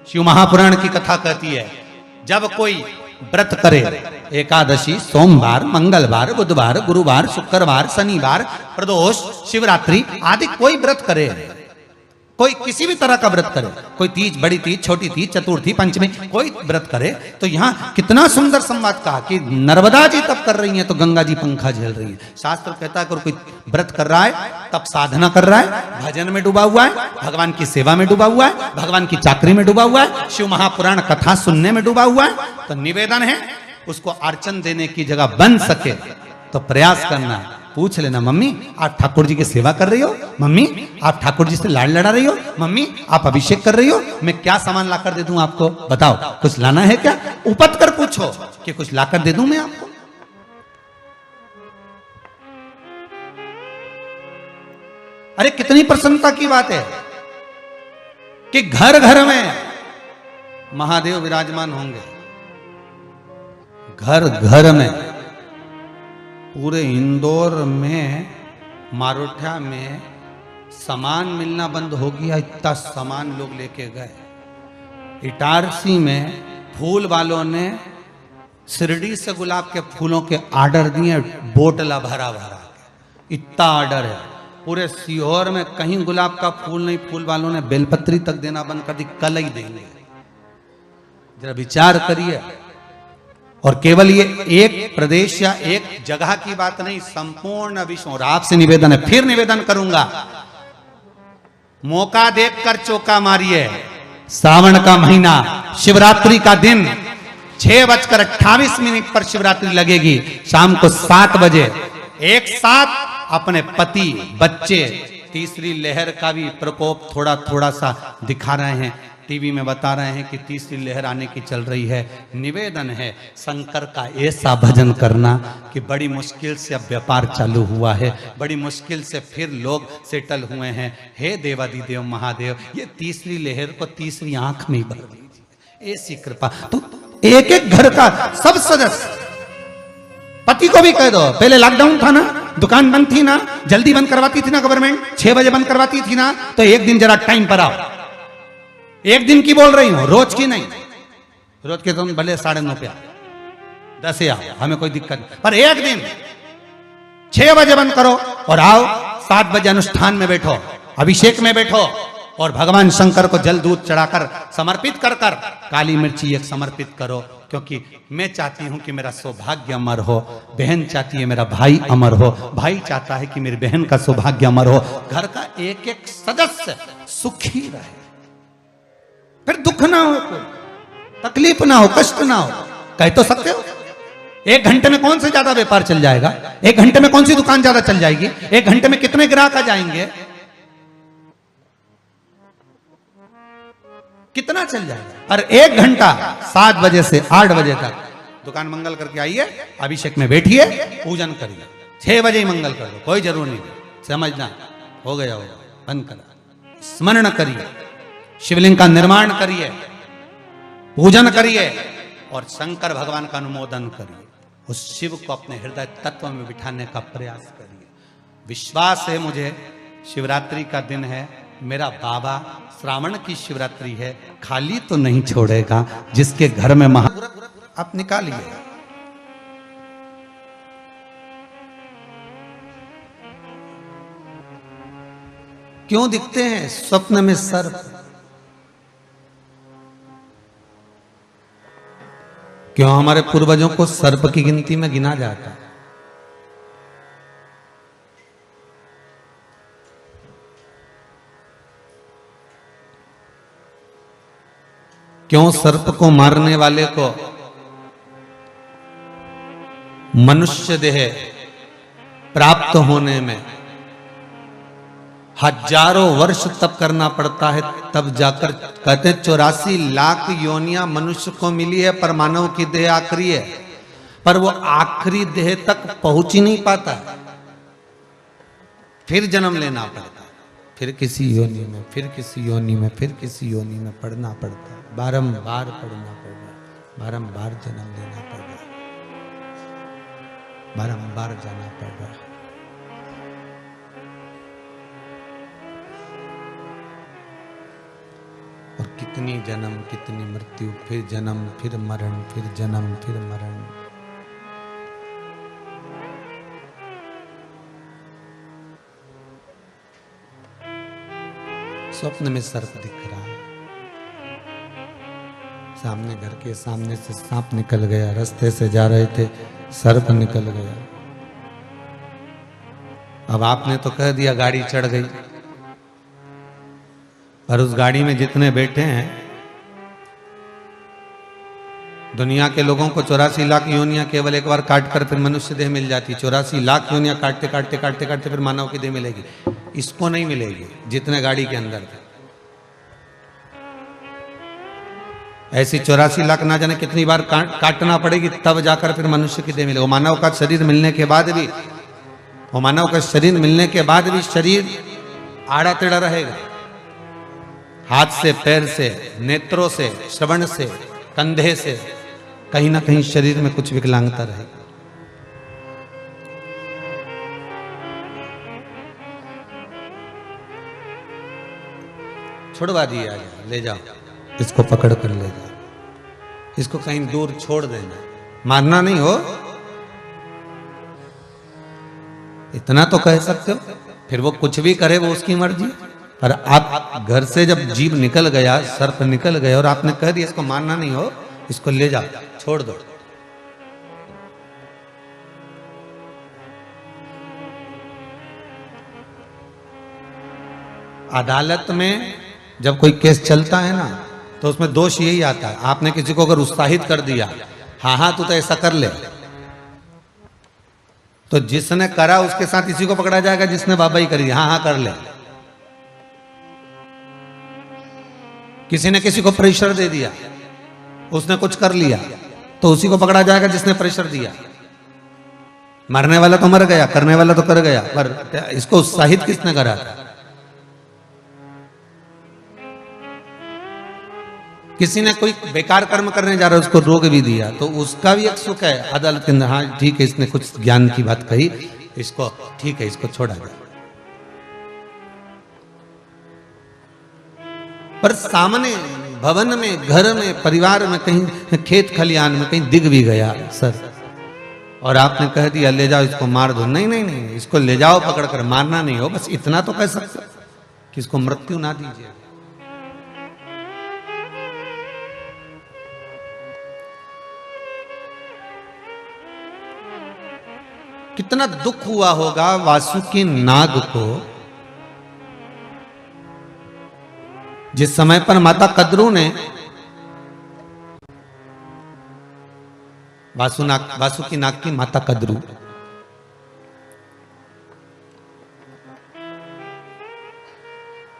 शिव महापुराण की कथा कहती है, जब कोई व्रत करे, एकादशी, सोमवार, मंगलवार, बुधवार, गुरुवार, शुक्रवार, शनिवार, प्रदोष, शिवरात्रि आदि कोई व्रत करे, कोई किसी भी तरह का व्रत करे, कोई तीज, बड़ी तीज, छोटी तीज, चतुर्थी, पंचमी, कोई व्रत करे, तो यहाँ कितना सुंदर संवाद कहा कि नर्मदा जी तप कर रही हैं तो गंगा जी पंखा झेल रही है। शास्त्र कहता है अगर कोई व्रत कर रहा है, तप साधना कर रहा है, भजन में डूबा हुआ है, भगवान की सेवा में डूबा हुआ है, भगवान की चाकरी में डूबा हुआ है, शिव महापुराण कथा सुनने में डूबा हुआ है, तो निवेदन है उसको अर्चन देने की जगह बन सके तो प्रयास करना है। पूछ लेना, मम्मी आप ठाकुर जी की सेवा कर रही हो? मम्मी आप ठाकुर जी से लाड़ लड़ा रही हो? मम्मी आप अभिषेक कर रही हो? मैं क्या सामान लाकर दे दूं आपको, बताओ कुछ लाना है क्या? उपत कर पूछो कि कुछ लाकर दे दूं मैं आपको। अरे कितनी प्रसन्नता की बात है कि घर घर में महादेव विराजमान होंगे, घर घर में। पूरे इंदौर में, मारोठा में सामान मिलना बंद हो गया, इतना सामान लोग लेके गए। इटारसी में फूल वालों ने शिरडी से गुलाब के फूलों के ऑर्डर दिए, बोतला भरा भरा, इतना ऑर्डर है। पूरे सीहोर में कहीं गुलाब का फूल नहीं, फूल वालों ने बेलपत्री तक देना बंद कर दी, कल ही देंगे। जरा विचार करिए। और केवल ये एक प्रदेश या एक जगह की बात नहीं, संपूर्ण विश्व। और आपसे निवेदन है, फिर निवेदन करूंगा, मौका देखकर चौका मारिए। सावन का महीना, शिवरात्रि का दिन, 6:28 पर शिवरात्रि लगेगी। शाम को 7 बजे एक साथ अपने पति, बच्चे, तीसरी लहर का भी प्रकोप थोड़ा थोड़ा सा दिखा रहे हैं, टीवी में बता रहे हैं कि तीसरी लहर आने की चल रही है। निवेदन है शंकर का ऐसा भजन करना कि बड़ी मुश्किल से अब व्यापार चालू हुआ है, बड़ी मुश्किल से फिर लोग सेटल हुए हैं। हे देवादिदेव महादेव, ये तीसरी लहर को तीसरी आंख में ही भर दीजिए, ऐसी कृपा। तो एक एक घर का सब सदस्य, पति को भी कह दो, पहले लॉकडाउन था ना, दुकान बंद थी ना, जल्दी बंद करवाती थी ना गवर्नमेंट, 6 बजे बंद करवाती थी ना, तो एक दिन जरा टाइम पर आओ। एक दिन की बोल रही हूं, रोज की नहीं। रोज के तुम भले 9:30 पे आओ, 10 आओ, हमें कोई दिक्कत नहीं, पर एक दिन 6 बजे बंद करो और आओ 7 बजे अनुष्ठान में बैठो, अभिषेक में बैठो और भगवान शंकर को जल दूध चढ़ाकर समर्पित कर कर काली मिर्ची एक समर्पित करो। क्योंकि मैं चाहती हूं कि मेरा सौभाग्य अमर हो, बहन चाहती है मेरा भाई अमर हो, भाई चाहता है कि मेरी बहन का सौभाग्य अमर हो, घर का एक एक सदस्य सुखी रहे, फिर दुख ना हो, तकलीफ ना हो, कष्ट ना हो। कह तो सकते हो 1 घंटे में कौन से ज्यादा व्यापार चल जाएगा, 1 घंटे में कौन सी दुकान ज्यादा चल जाएगी, 1 घंटे में कितने ग्राहक आ जाएंगे, कितना चल जाएगा। और 1 घंटा 7 बजे से 8 बजे तक दुकान मंगल करके आइए, अभिषेक में बैठिए, पूजन करिए। 6 बजे ही मंगल कर दो, कोई जरूर नहीं, समझना हो गया होगा, बंद करा। स्मरण करिए, शिवलिंग का निर्माण करिए, पूजन करिए और शंकर भगवान का अनुमोदन करिए। उस शिव को अपने हृदय तत्व में बिठाने का प्रयास करिए। विश्वास है मुझे, शिवरात्रि का दिन है, मेरा बाबा श्रावण की शिवरात्रि है, खाली तो नहीं छोड़ेगा। जिसके घर में महा आप निकालिए, क्यों दिखते हैं स्वप्न में सर्प, क्यों हमारे पूर्वजों को सर्प की गिनती में गिना जाता है। क्यों सर्प को मारने वाले को मनुष्य देह प्राप्त होने में हजारों वर्ष तप करना पड़ता है, तब जाकर कहते 84 लाख योनियां मनुष्य को मिली है, पर मानव की देह आखिरी है, पर वो आखिरी देह तक पहुंच ही नहीं पाता, फिर जन्म लेना पड़ता है, फिर किसी योनि में, फिर किसी योनि में, फिर किसी योनि में पढ़ना पड़ता है, बारंबार पढ़ना पड़ रहा है, बारंबार जन्म लेना पड़ रहा है, बारंबार जाना पड़ रहा है। और कितनी जन्म, कितनी मृत्यु, फिर जन्म, फिर मरण, फिर जन्म, फिर मरण। स्वप्न में सर्प दिख रहा है, सामने घर के सामने से सांप निकल गया, रास्ते से जा रहे थे सर्प निकल गया। अब आपने तो कह दिया गाड़ी चढ़ गई, पर उस गाड़ी में जितने बैठे हैं, दुनिया के लोगों को 84 लाख योनियां केवल एक बार काट कर फिर मनुष्य देह मिल जाती, 84 लाख योनियां काटते काटते काटते काटते फिर मानव की देह मिलेगी। इसको नहीं मिलेगी जितने गाड़ी के अंदर थे। ऐसी 84 लाख ना जाने कितनी बार काटना पड़ेगी, तब जाकर फिर मनुष्य की देह मिलेगी। मानव का शरीर मिलने के बाद भी, वो मानव का शरीर मिलने के बाद भी शरीर आड़ा टेढ़ा रहेगा, हाथ से, पैर से, नेत्रों से, श्रवण से, कंधे से, कहीं ना कहीं शरीर में कुछ विकलांगता रहेगी। छुड़वा दिए, आ जाओ, ले जाओ, इसको पकड़ कर ले जाओ, इसको कहीं दूर छोड़ देना, मारना नहीं हो, इतना तो कह सकते हो। फिर वो कुछ भी करे वो उसकी मर्जी, पर आप घर से जब जीव निकल गया, सर्प निकल गया और आपने कह दिया इसको मारना नहीं हो, इसको ले जाओ, छोड़ दो। अदालत में जब कोई केस चलता है ना, तो उसमें दोष यही आता है, आपने किसी को अगर उत्साहित कर दिया, हाँ हाँ तू तो ऐसा कर ले, तो जिसने करा उसके साथ इसी को पकड़ा जाएगा जिसने बाबा ही करी, हाँ हाँ कर ले। किसी ने किसी को प्रेशर दे दिया, उसने कुछ कर लिया, तो उसी को पकड़ा जाएगा जिसने प्रेशर दिया। मरने वाला तो मर गया, करने वाला तो कर गया, पर इसको उत्साहित किसने करा था? किसी ने कोई बेकार कर्म करने जा रहा है, उसको रोक भी दिया, तो उसका भी एक सुख है अदालत के अंदर, हाँ ठीक है इसने कुछ ज्ञान की बात कही, इसको ठीक है, इसको छोड़ा जाए। पर सामने भवन में, घर में, परिवार में, कहीं खेत खलियान में कहीं दिख भी गया सर, और आपने कह दिया ले जाओ इसको मार दो, नहीं नहीं नहीं, इसको ले जाओ पकड़ कर, मारना नहीं हो, बस इतना तो कह सकते कि इसको मृत्यु ना दीजिए। कितना दुख हुआ होगा वासुकी नाग को जिस समय पर माता कद्रू ने वासुकी नाग की माता कद्रू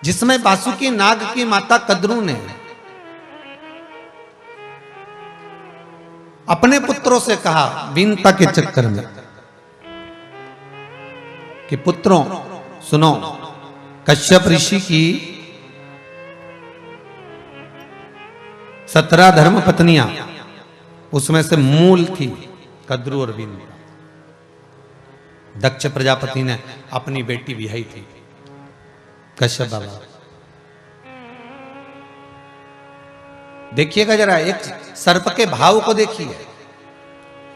जिसमें वासुकी नाग की माता कद्रू ने अपने पुत्रों से कहा वीनता के चक्कर में कि पुत्रों सुनो, कश्यप ऋषि की 17 धर्म पत्नियां, उसमें से मूल थी कद्रू और वीनता। दक्ष प्रजापति ने अपनी बेटी विहाई थी कश्यप बाबा। देखिएगा जरा, एक सर्प के भाव को देखिए,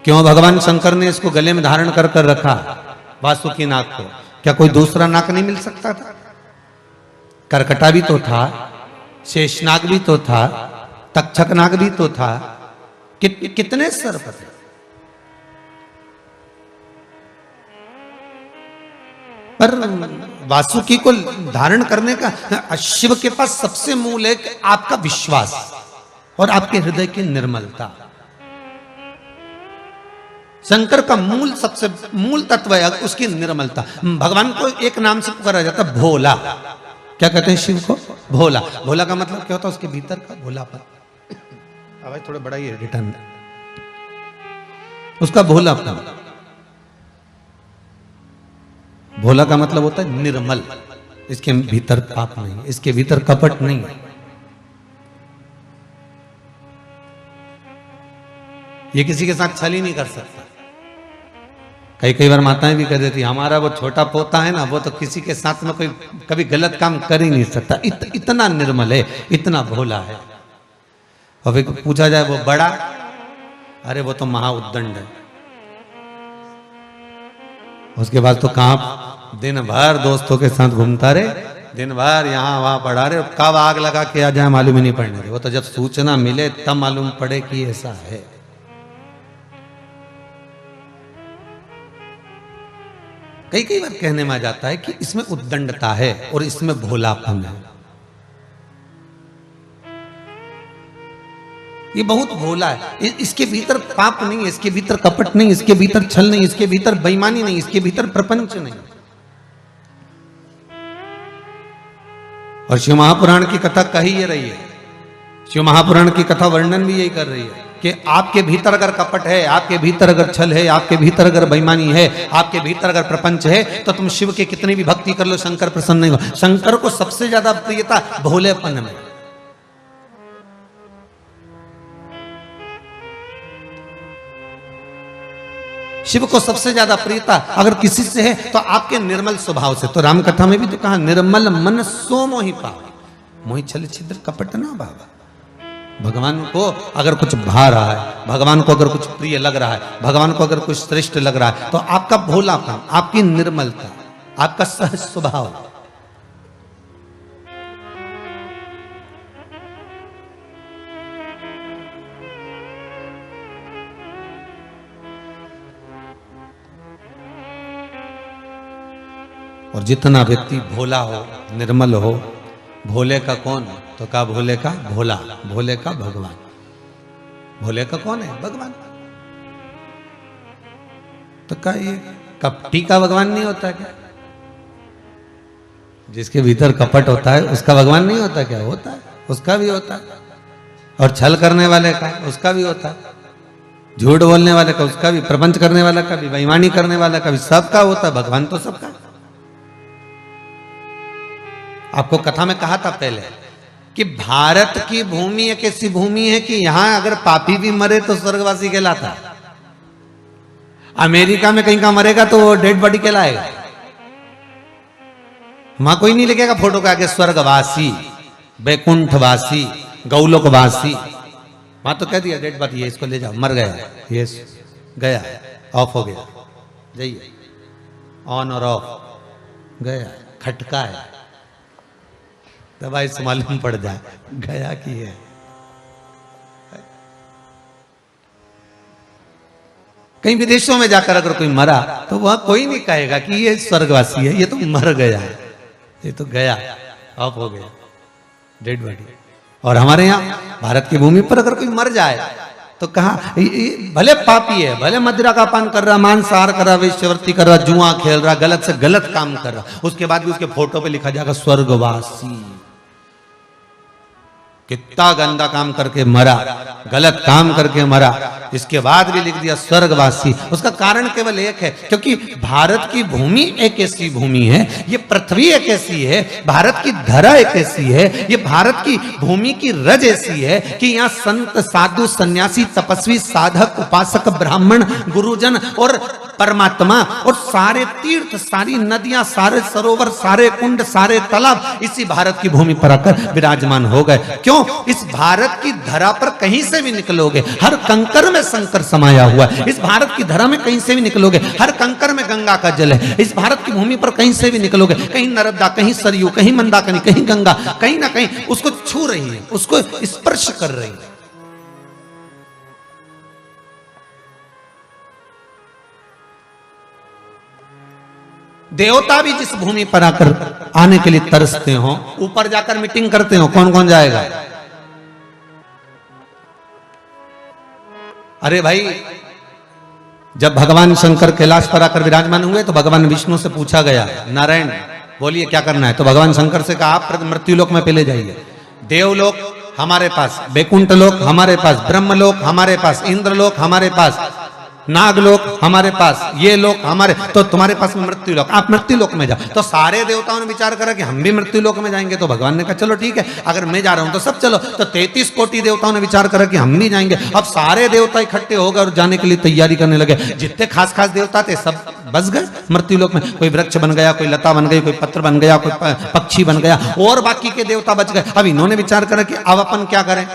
क्यों भगवान शंकर ने इसको गले में धारण कर कर रखा वासुकी नाग को? क्या कोई दूसरा नाग नहीं मिल सकता था? करकटा भी तो था, शेषनाग भी तो था, तक्षक नाग भी तो था, कितने सर्प थे। पर वासुकी को धारण करने का शिव के पास सबसे मूल है कि आपका विश्वास और आपके हृदय की निर्मलता। शंकर का मूल, सबसे मूल तत्व है उसकी निर्मलता। भगवान को एक नाम से पुकारा जाता है, भोला। क्या कहते हैं शिव को? भोला। भोला का मतलब क्या होता है? उसके भीतर का भोलापन। आवाज थोड़ा बड़ा ही रिटर्न, उसका भोलापन। भोला का मतलब होता है निर्मल, इसके भीतर पाप नहीं, इसके भीतर कपट नहीं। ये किसी के साथ छल ही नहीं कर सकता। कई बार माताएं भी कह देती हमारा वो छोटा पोता है ना, वो तो किसी के साथ में कोई कभी गलत काम कर ही नहीं सकता, इतना निर्मल है, इतना भोला है। और पूछा जाए वो बड़ा, अरे वो तो महाउद्दंड है। उसके बाद तो कहां दिन भर दोस्तों के साथ घूमता रहे, दिन भर यहां वहां पड़ा रहे, कब आग लगा के आ जाए मालूम ही नहीं पड़ने दे। वो तो जब सूचना मिले तब मालूम पड़े कि ऐसा है। कई बार कहने में आ जाता है कि इसमें उद्दंडता है और इसमें भोलापन है। ये बहुत भोला है, इसके भीतर पाप नहीं है, इसके भीतर कपट नहीं, इसके भीतर छल नहीं, इसके भीतर बेईमानी नहीं, इसके भीतर प्रपंच नहीं। और शिव महापुराण की कथा कही ये रही है, शिव महापुराण की कथा वर्णन भी यही कर रही है कि आपके भीतर अगर कपट है, आपके भीतर अगर छल है, आपके भीतर अगर बेईमानी है, आपके भीतर अगर प्रपंच है, तो तुम शिव के कितनी भी भक्ति कर लो, शंकर प्रसन्न नहीं हो। शंकर को सबसे ज्यादा प्रियता भोलेपन में। शिव को सबसे ज्यादा प्रियता अगर किसी से है तो आपके निर्मल स्वभाव से। तो राम कथा में भी तो कहा निर्मल मन सो मोहि पावे, मोहि छल छिद्र कपट ना बाबा। भगवान को अगर कुछ भा रहा है, भगवान को अगर कुछ प्रिय लग रहा है, भगवान को अगर कुछ श्रेष्ठ लग रहा है, तो आपका भोलापन, आपकी निर्मलता, आपका सहज स्वभाव, और जितना व्यक्ति भोला हो, निर्मल हो, भोले का कौन? तो का भोले का भोला, भोले का भगवान। भोले का कौन है? भगवान। तो का ये कपटी का भगवान नहीं होता क्या? जिसके भीतर कपट होता है उसका भगवान नहीं होता क्या? होता है। उसका भी होता है, और छल करने वाले का उसका भी होता है, झूठ बोलने वाले का उसका भी, प्रपंच करने वाला का भी, बेईमानी करने वाला का भी, सबका होता है। भगवान तो सबका। आपको कथा में कहा था पहले कि भारत की भूमि एक ऐसी भूमि है कि यहां अगर पापी भी मरे तो स्वर्गवासी कहलाता है। अमेरिका में कहीं का मरेगा तो वो डेड बॉडी कहलाएगा। वहां कोई नहीं लिखेगा फोटो का आगे स्वर्गवासी, बैकुंठवासी, गौलोकवासी। वहां तो कह दिया डेड बॉडी है, इसको ले जाओ, मर गया, ये गया, ऑफ हो गया, जाइए, ऑन और ऑफ, गया, खटका है, दवाई से मालूम पड़ जाए गया कि है। कहीं विदेशों में जाकर अगर कोई मरा तो वह कोई नहीं कहेगा कि ये स्वर्गवासी है, ये तो मर गया है, ये तो गया, ऑफ हो गया, डेड बॉडी। और हमारे यहाँ भारत की भूमि पर अगर कोई मर जाए तो कहा भले पापी है, भले मदिरा का पान कर रहा, मांसाहार कर रहा, वेश्यावृत्ति कर रहा, जुआ खेल रहा, गलत से गलत काम कर रहा, उसके बाद भी उसके फोटो पे लिखा जाएगा स्वर्गवासी। कितना गंदा काम करके मरा, गलत काम करके मरा, इसके बाद भी लिख दिया स्वर्गवासी। उसका कारण केवल एक है, क्योंकि भारत की भूमि एक ऐसी भूमि है, ये पृथ्वी एक ऐसी है, भारत की धरा एक ऐसी है, ये भारत की भूमि की रज ऐसी है कि यहाँ संत, साधु, सन्यासी, तपस्वी, साधक, उपासक, ब्राह्मण, गुरुजन और परमात्मा और सारे तीर्थ, सारी नदियां, सारे सरोवर, सारे कुंड, सारे तालाब इसी भारत की भूमि पर आकर विराजमान हो गए। क्यों? इस भारत की धरा पर कहीं से भी निकलोगे, हर कंकर में शंकर समाया हुआ है। इस भारत की धरा में कहीं से भी निकलोगे, हर कंकर में गंगा का जल है। इस भारत की भूमि पर कहीं से भी निकलोगे, कहीं नर्मदा, कहीं सरयू, कहीं मंदाकिनी, कहीं गंगा, कहीं ना कहीं उसको छू रही है, उसको स्पर्श कर रही है। देवता भी जिस भूमि पर आकर आने के लिए तरसते हो, ऊपर जाकर मीटिंग करते हो, कौन कौन जाएगा? अरे भाई, जब भगवान शंकर कैलाश पर आकर विराजमान हुए तो भगवान विष्णु से पूछा गया, नारायण बोलिए क्या करना है? तो भगवान शंकर से कहा आप मृत्युलोक में पहले जाइए। देवलोक हमारे पास, बैकुंठ लोक हमारे पास, ब्रह्मलोक हमारे पास, इंद्रलोक हमारे पास, नागलोक हमारे पास, ये लोक हमारे, तो तुम्हारे पास में मृत्युलोक, आप मृत्युलोक में जाओ। तो सारे देवताओं ने विचार करा कि हम भी मृत्युलोक में जाएंगे। तो भगवान ने कहा चलो ठीक है, अगर मैं जा रहा हूं तो सब चलो। तो 33 कोटि देवताओं ने विचार करा कि हम भी जाएंगे। अब सारे देवता इकट्ठे हो गए और जाने के लिए तैयारी करने लगे। जितने खास खास देवता थे सब बस गए मृत्युलोक में। कोई वृक्ष बन गया, कोई लता बन गई, कोई पत्र बन गया, कोई पक्षी बन गया, और बाकी के देवता बच गए। अब इन्होंने विचार करा कि अब अपन क्या करें,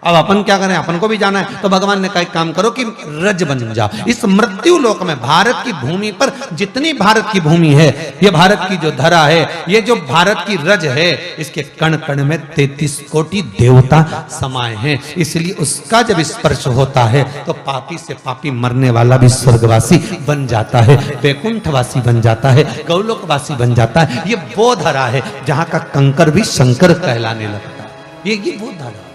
अब अपन क्या करें, अपन को भी जाना है। तो भगवान ने कहा एक काम करो कि रज बन जाओ। इस मृत्यु लोक में भारत की भूमि पर जितनी भारत की भूमि है, ये भारत की जो धरा है, ये जो भारत की रज है, इसके कण कण में 33 कोटि देवता समाये हैं। इसलिए उसका जब स्पर्श होता है तो पापी से पापी मरने वाला भी स्वर्गवासी बन जाता है, वैकुंठवासी बन जाता है, गौलोकवासी बन जाता है। ये वो धरा है जहां का कंकर भी शंकर कहलाने लगता है। ये वो धरा।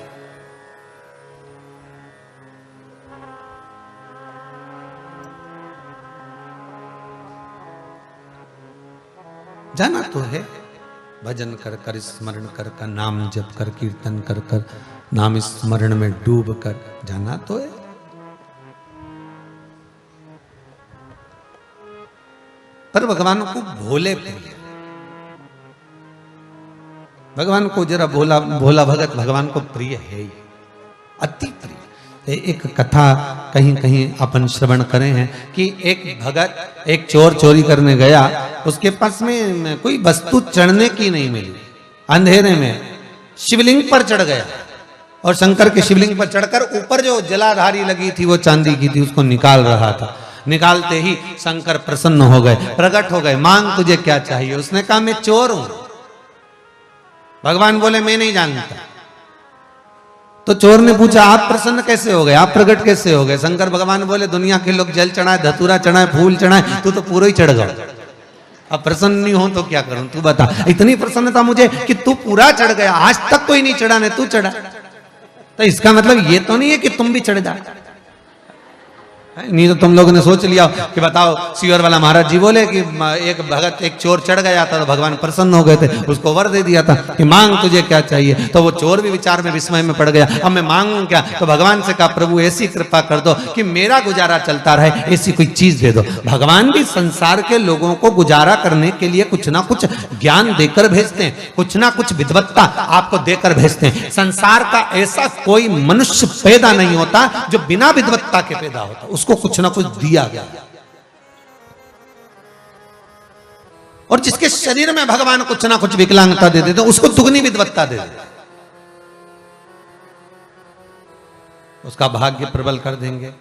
जाना तो है, भजन कर कर, स्मरण कर कर, नाम जप कर, कीर्तन कर कर, नाम स्मरण में डूब कर, जाना तो है। पर भगवान को भोले प्रिय, भगवान को जरा भोला भोला भगत भगवान को प्रिय है ही, अति प्रिय। एक कथा कहीं कहीं अपन श्रवण करें हैं कि एक भगत, एक चोर चोरी करने गया, उसके पास में कोई वस्तु चढ़ने की नहीं मिली। अंधेरे में शिवलिंग पर चढ़ गया और शंकर के शिवलिंग पर चढ़कर ऊपर जो जलाधारी लगी थी वो चांदी की थी, उसको निकाल रहा था। निकालते ही शंकर प्रसन्न हो गए, प्रकट हो गए, मांग तुझे क्या चाहिए? उसने कहा मैं चोर हूं। भगवान बोले मैं नहीं जानता। तो चोर ने पूछा आप प्रसन्न कैसे हो गए, आप प्रकट कैसे हो गए? शंकर भगवान बोले दुनिया के लोग जल चढ़ाए, धतूरा चढ़ाए, फूल चढ़ाए, तू तो पूरा ही चढ़ गया। अब प्रसन्न नहीं हो तो क्या करूं, तू बता। इतनी प्रसन्नता मुझे कि तू पूरा चढ़ गया, आज तक कोई नहीं चढ़ा, ने तू चढ़ा। तो इसका मतलब ये तो नहीं है कि तुम भी चढ़ जा। नहीं तो तुम लोगों ने सोच लिया कि बताओ सीवर वाला महाराज जी बोले कि एक भगत एक चोर चढ़ गया था तो भगवान प्रसन्न हो गए थे, उसको वर दे दिया था कि मांग तुझे क्या चाहिए। तो वो चोर भी विचार में विस्मय में पड़ गया, अब मैं मांगू क्या। तो भगवान से कहा प्रभु ऐसी कृपा कर दो कि मेरा गुजारा चलता रहे, ऐसी कोई चीज दे दो। भगवान भी संसार के लोगों को गुजारा करने के लिए कुछ ना कुछ ज्ञान देकर भेजते हैं, कुछ ना कुछ विद्वत्ता आपको देकर भेजते हैं। संसार का ऐसा कोई मनुष्य पैदा नहीं होता जो बिना विद्वत्ता के पैदा होता, उसको कुछ ना कुछ दिया गया। और जिसके शरीर में भगवान कुछ ना कुछ विकलांगता दे देते उसको दुगनी विद्वत्ता दे देते, उसका भाग्य प्रबल कर देंगे,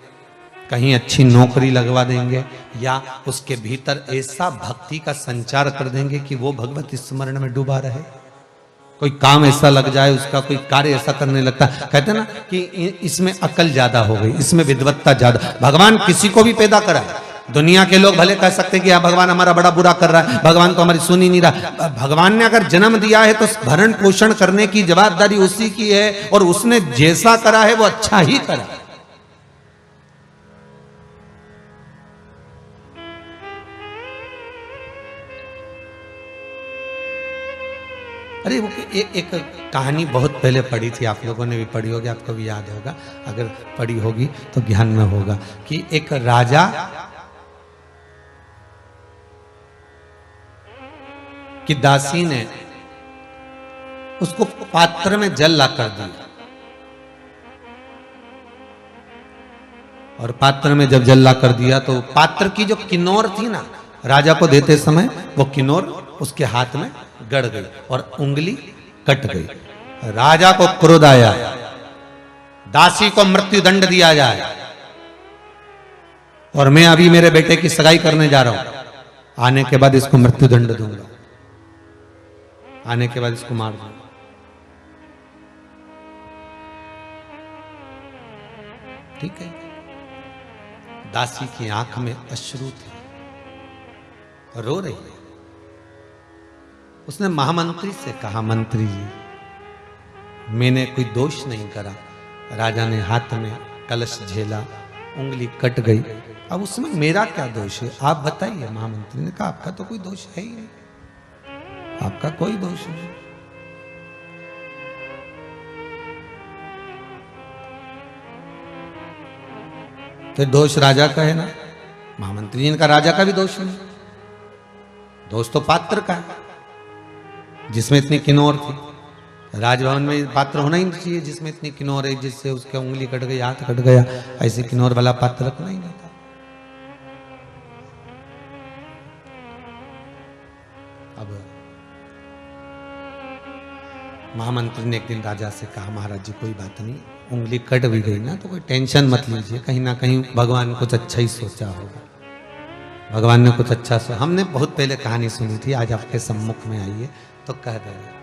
कहीं अच्छी नौकरी लगवा देंगे, या उसके भीतर ऐसा भक्ति का संचार कर देंगे कि वो भगवत स्मरण में डूबा रहे। कोई काम ऐसा लग जाए, उसका कोई कार्य ऐसा करने लगता है, कहते हैं ना कि इसमें अकल ज्यादा हो गई, इसमें विद्वत्ता ज्यादा। भगवान किसी को भी पैदा करा, दुनिया के लोग भले कह सकते हैं कि भगवान हमारा बड़ा बुरा कर रहा है, भगवान तो हमारी सुन ही नहीं रहा। भगवान ने अगर जन्म दिया है तो भरण पोषण करने की जवाबदारी उसी की है, और उसने जैसा करा है वो अच्छा ही करा। अरे वो एक कहानी बहुत पहले पढ़ी थी, आप लोगों ने भी पढ़ी होगी, आपको भी याद होगा, अगर पढ़ी होगी तो ध्यान में होगा कि एक राजा की दासी ने उसको पात्र में जल ला कर दिया, और पात्र में जब जल ला कर दिया तो पात्र की जो किन्नौर थी ना, राजा को देते समय वो किन्नौर उसके हाथ में गड़ गई और उंगली कट गई। राजा को क्रोध आया, दासी को मृत्यु दंड दिया जाए, और मैं अभी मेरे बेटे की सगाई करने जा रहा हूं, आने के बाद इसको मृत्यु दंड दूंगा, आने के बाद इसको मार दूंगा। ठीक है, दासी की आंख में अश्रु थे, रो रही है। उसने महामंत्री से कहा, मंत्री जी मैंने कोई दोष नहीं करा। राजा ने हाथ में कलश झेला, उंगली कट गई, अब उसमें मेरा क्या दोष है, आप बताइए। महामंत्री ने कहा आपका तो कोई दोष है ही नहीं, आपका कोई दोष नहीं। तो दोष राजा का है ना। महामंत्री जी ने कहा राजा का भी दोष नहीं, दोष तो पात्र का है, जिसमें इतनी किन्नौर थी। राजभवन में पात्र होना ही नहीं चाहिए जिसमें इतनी किन्नौर है, जिससे उसके उंगली कट गई, हाथ कट गया, ऐसे किन्नौर वाला पात्र रखना ही नहीं था। अब महामंत्री ने एक दिन राजा से कहा, महाराज जी कोई बात नहीं, उंगली कट भी गई ना तो कोई टेंशन मत लीजिए, कहीं ना कहीं भगवान कुछ अच्छा ही सोचा होगा, भगवान ने कुछ अच्छा सोचा। हमने बहुत पहले कहानी सुनी थी, आज आपके सम्मुख में आई है तो कह रहे हैं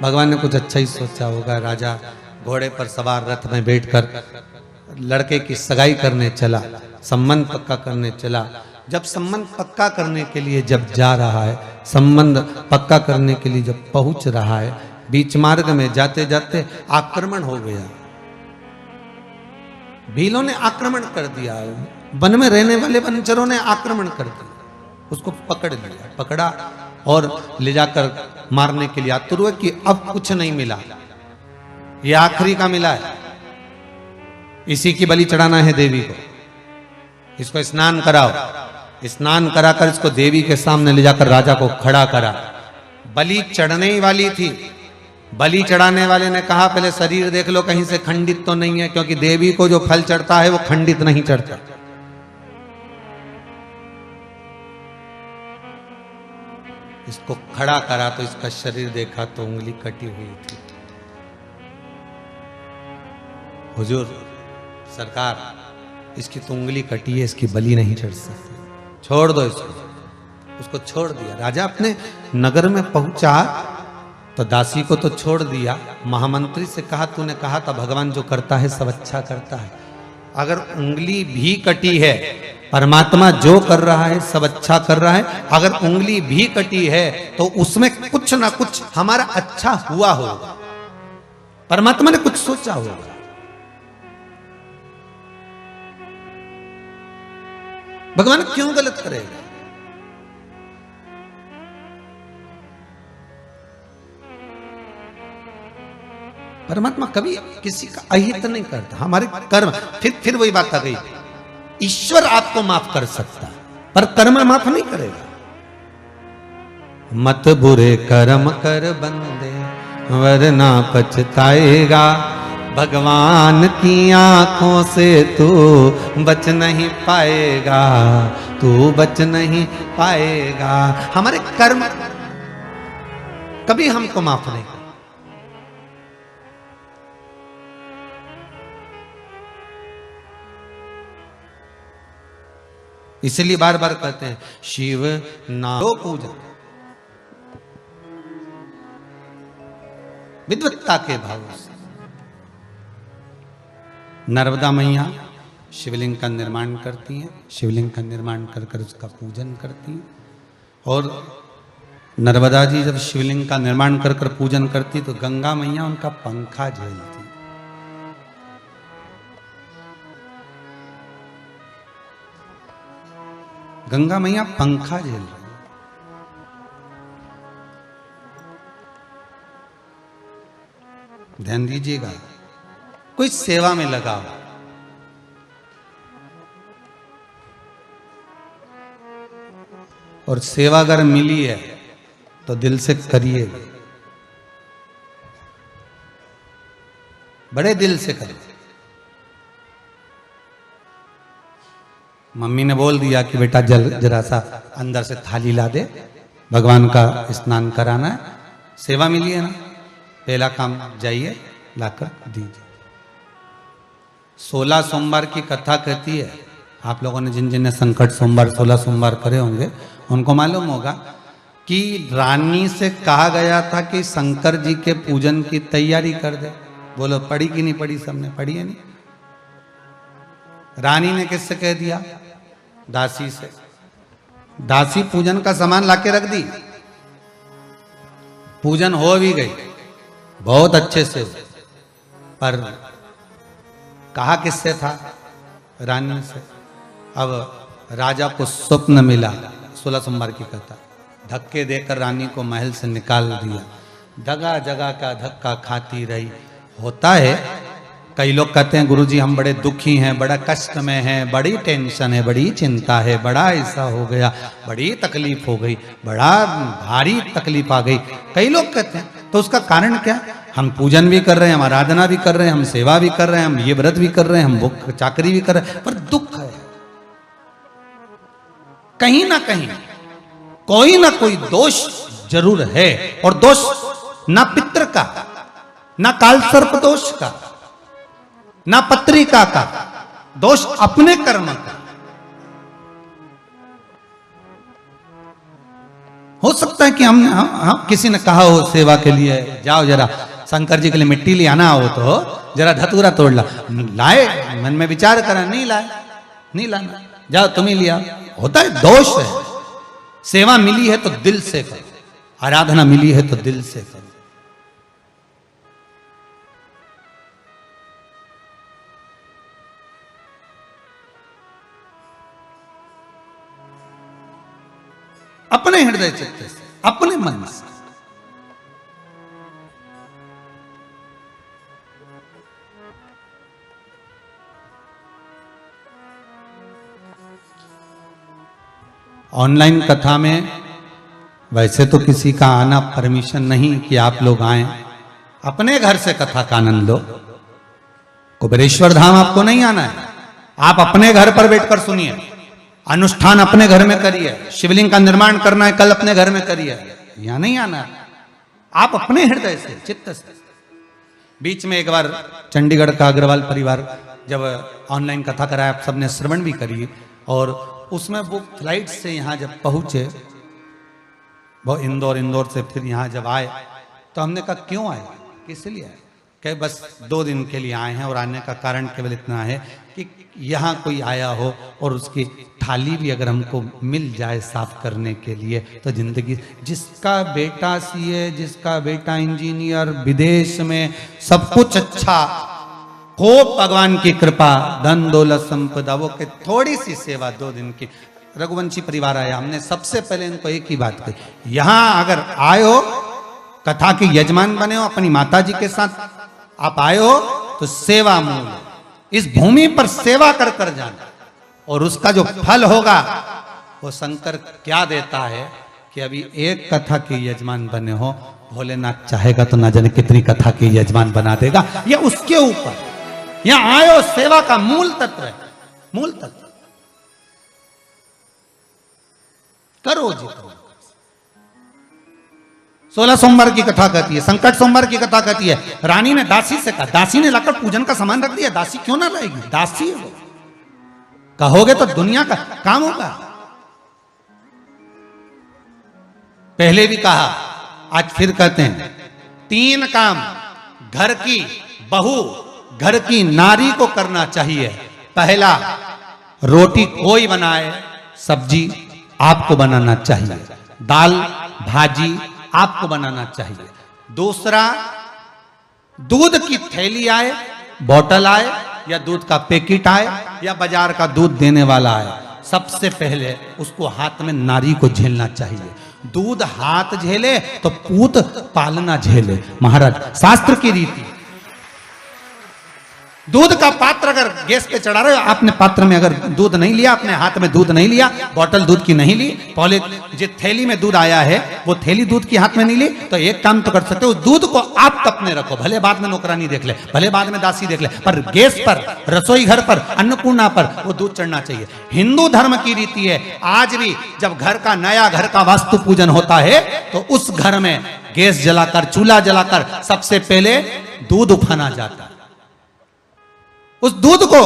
भगवान ने कुछ अच्छा ही सोचा होगा। राजा घोड़े पर सवार रथ में बैठकर लड़के की सगाई करने चला, संबंध पक्का करने चला। जब संबंध पक्का करने के लिए जब जा रहा है, संबंध पक्का करने के लिए जब पहुंच रहा है, बीच मार्ग में जाते जाते आक्रमण हो गया, भीलों ने आक्रमण कर दिया, वन में रहने वाले वनचरों ने आक्रमण कर दिया, उसको पकड़ लिया, पकड़ा और ले जाकर मारने के लिए आतुर हुए कि अब कुछ नहीं मिला, ये आखिरी का मिला है, इसी की बलि चढ़ाना है देवी को, इसको स्नान कराओ। स्नान कराकर इसको देवी के सामने ले जाकर राजा को खड़ा करा। बलि चढ़ने ही वाली थी, बलि चढ़ाने वाले ने कहा पहले शरीर देख लो कहीं से खंडित तो नहीं है, क्योंकि देवी को जो फल चढ़ता है वो खंडित नहीं चढ़ता। इसको खड़ा करा तो इसका शरीर देखा तो उंगली कटी हुई थी। हुजूर सरकार, इसकी तो उंगली कटी है, इसकी बलि नहीं चढ़ सकती, छोड़ दो इसको। उसको छोड़ दिया। राजा अपने नगर में पहुंचा तो दासी को तो छोड़ दिया, महामंत्री से कहा तूने कहा था भगवान जो करता है सब अच्छा करता है, अगर उंगली भी कटी है, परमात्मा जो कर रहा है सब अच्छा कर रहा है, अगर उंगली भी कटी है तो उसमें कुछ ना कुछ हमारा अच्छा हुआ होगा, परमात्मा ने कुछ सोचा होगा। भगवान क्यों गलत करेगा? परमात्मा कभी किसी का अहित नहीं करता। हमारे कर्म, फिर वही बात आ गई, ईश्वर आपको माफ कर सकता है पर कर्म माफ नहीं करेगा। मत बुरे कर्म कर बंदे वरना पछताएगा, भगवान की आंखों से तू बच नहीं पाएगा, तू बच नहीं पाएगा। हमारे कर्म कभी हमको माफ नहीं करते। इसलिए बार बार कहते हैं शिव नाम पूजा, विद्वत्ता के भाव से। नर्मदा मैया शिवलिंग का निर्माण करती हैं, शिवलिंग का निर्माण कर कर उसका पूजन करती हैं। और नर्मदा जी जब शिवलिंग का निर्माण कर कर पूजन करती तो गंगा मैया उनका पंखा झेलती। गंगा मैया पंखा झेल रही। ध्यान दीजिएगा, कोई सेवा में लगा हो, और सेवा अगर मिली है तो दिल से करिएगा, बड़े दिल से करिए। मम्मी ने बोल दिया कि बेटा जरा सा अंदर से थाली ला दे, भगवान का स्नान कराना है, सेवा मिली है ना, पहला काम जाइए लाकर दीजिए। 16 सोमवार की कथा कहती है, आप लोगों ने जिन जिन ने संकट सोमवार 16 सोमवार करे होंगे उनको मालूम होगा कि रानी से कहा गया था कि शंकर जी के पूजन की तैयारी कर दे। बोलो पढ़ी कि नहीं पढ़ी? सबने पढ़ी है नहीं? रानी ने किससे कह दिया? दासी से। दासी पूजन का सामान लाके रख दी, पूजन हो भी गई बहुत अच्छे से, पर कहा किससे था? रानी से। अब राजा को स्वप्न मिला, 16 सोमवार की कथा, धक्के देकर रानी को महल से निकाल दिया, जगह जगह का धक्का खाती रही। होता है, कई लोग कहते हैं गुरुजी हम बड़े दुखी हैं, बड़ा कष्ट में हैं, बड़ी टेंशन है, बड़ी चिंता है, बड़ा ऐसा हो गया, बड़ी तकलीफ हो गई, बड़ा भारी तकलीफ आ गई। कई लोग कहते हैं, तो उसका कारण क्या? हम पूजन भी कर रहे हैं, हम आराधना भी कर रहे हैं, हम सेवा भी कर रहे हैं, हम ये व्रत भी कर रहे हैं, हम भूख चाकरी भी कर रहे हैं, पर दुख है। कहीं ना कहीं कोई ना कोई दोष जरूर है, और दोष ना पितृ का, ना काल सर्प दोष का, ना पत्रिका का, दोष अपने कर्म का। हो सकता है कि हम किसी ने कहा हो सेवा के लिए जाओ जरा शंकर जी के लिए मिट्टी ले आना हो तो जरा धतूरा तोड़ ला, लाए, मन में विचार करा, नहीं लाए, नहीं लाना, जाओ तुम ही लिया। होता है, दोष है। सेवा मिली है तो दिल से करो, आराधना मिली है तो दिल से करो। अपने हृदय चित्त से, अपने मन से। ऑनलाइन कथा में वैसे तो किसी का आना परमिशन नहीं कि आप लोग आए, अपने घर से कथा का आनंद लो। कुबेरेश्वर धाम आपको नहीं आना है, आप अपने घर पर बैठकर सुनिए, अनुष्ठान अपने घर में करिए, शिवलिंग का निर्माण करना है कल अपने घर में करिए, यहां नहीं आना है। आप अपने हृदय से, चित्त से। बीच में एक बार चंडीगढ़ का अग्रवाल परिवार जब ऑनलाइन कथा कराया, आप सबने श्रवण भी करी, और उसमें वो फ्लाइट से यहाँ जब पहुंचे, वो इंदौर से फिर यहाँ जब आए तो हमने कहा क्यों आए, किस लिए आए? कहे बस 2 दिन के लिए आए हैं, और आने का कारण केवल इतना है कि यहाँ कोई आया हो और उसकी थाली भी अगर हमको मिल जाए साफ करने के लिए तो जिंदगी। जिसका बेटा सीए, जिसका बेटा इंजीनियर, विदेश में सब कुछ अच्छा, खूब भगवान की कृपा, धन दौलत संपदा, वो के थोड़ी सी सेवा 2 दिन की, रघुवंशी परिवार आया, हमने सबसे पहले इनको एक ही बात कही, यहां अगर आए हो, कथा के यजमान बने हो, अपनी माता जी के साथ आप आए हो, तो सेवा मूल, इस भूमि पर सेवा कर कर जाना, और उसका जो फल होगा वो शंकर क्या देता है कि अभी एक कथा के यजमान बने हो, भोलेनाथ चाहेगा तो ना जाने कितनी कथा के यजमान बना देगा। ये उसके ऊपर, यहां आयो सेवा का मूल तत्व है, मूल तत्व करो जी। 16 सोमवार की कथा कहती है, संकट सोमवार की कथा कहती है। रानी ने दासी से कहा, दासी ने लाकर पूजन का सामान रख दिया, दासी क्यों ना लाएगी, दासी हो, कहोगे तो दुनिया का काम होगा। पहले भी कहा, आज फिर कहते हैं, 3 काम घर की बहू, घर की नारी को करना चाहिए। पहला, रोटी कोई बनाए, सब्जी आपको बनाना चाहिए, दाल भाजी आपको बनाना चाहिए। दूसरा, दूध की थैली आए, बोतल आए, या दूध का पैकेट आए, या बाजार का दूध देने वाला आए, सबसे पहले उसको हाथ में नारी को झेलना चाहिए। दूध हाथ झेले तो पूत पालना झेले। महाराज, शास्त्र की रीति, दूध का पात्र अगर गैस पे चढ़ा रहे हो, आपने पात्र में अगर दूध नहीं लिया, अपने हाथ में दूध नहीं लिया, बोतल दूध की नहीं ली, पहले जो थैली में दूध आया है वो थैली दूध की हाथ में नहीं ली, तो एक काम तो कर सकते हो, दूध को आप कप में रखो, भले बाद में नौकरानी देख ले, भले बाद में दासी देख ले, पर गैस पर, रसोई घर पर, अन्नपूर्णा पर वो दूध चढ़ना चाहिए। हिंदू धर्म की रीति है, आज भी जब घर का नया घर का वास्तु पूजन होता है तो उस घर में गैस जलाकर, चूल्हा जलाकर सबसे पहले दूध उफाना जाता है, उस दूध को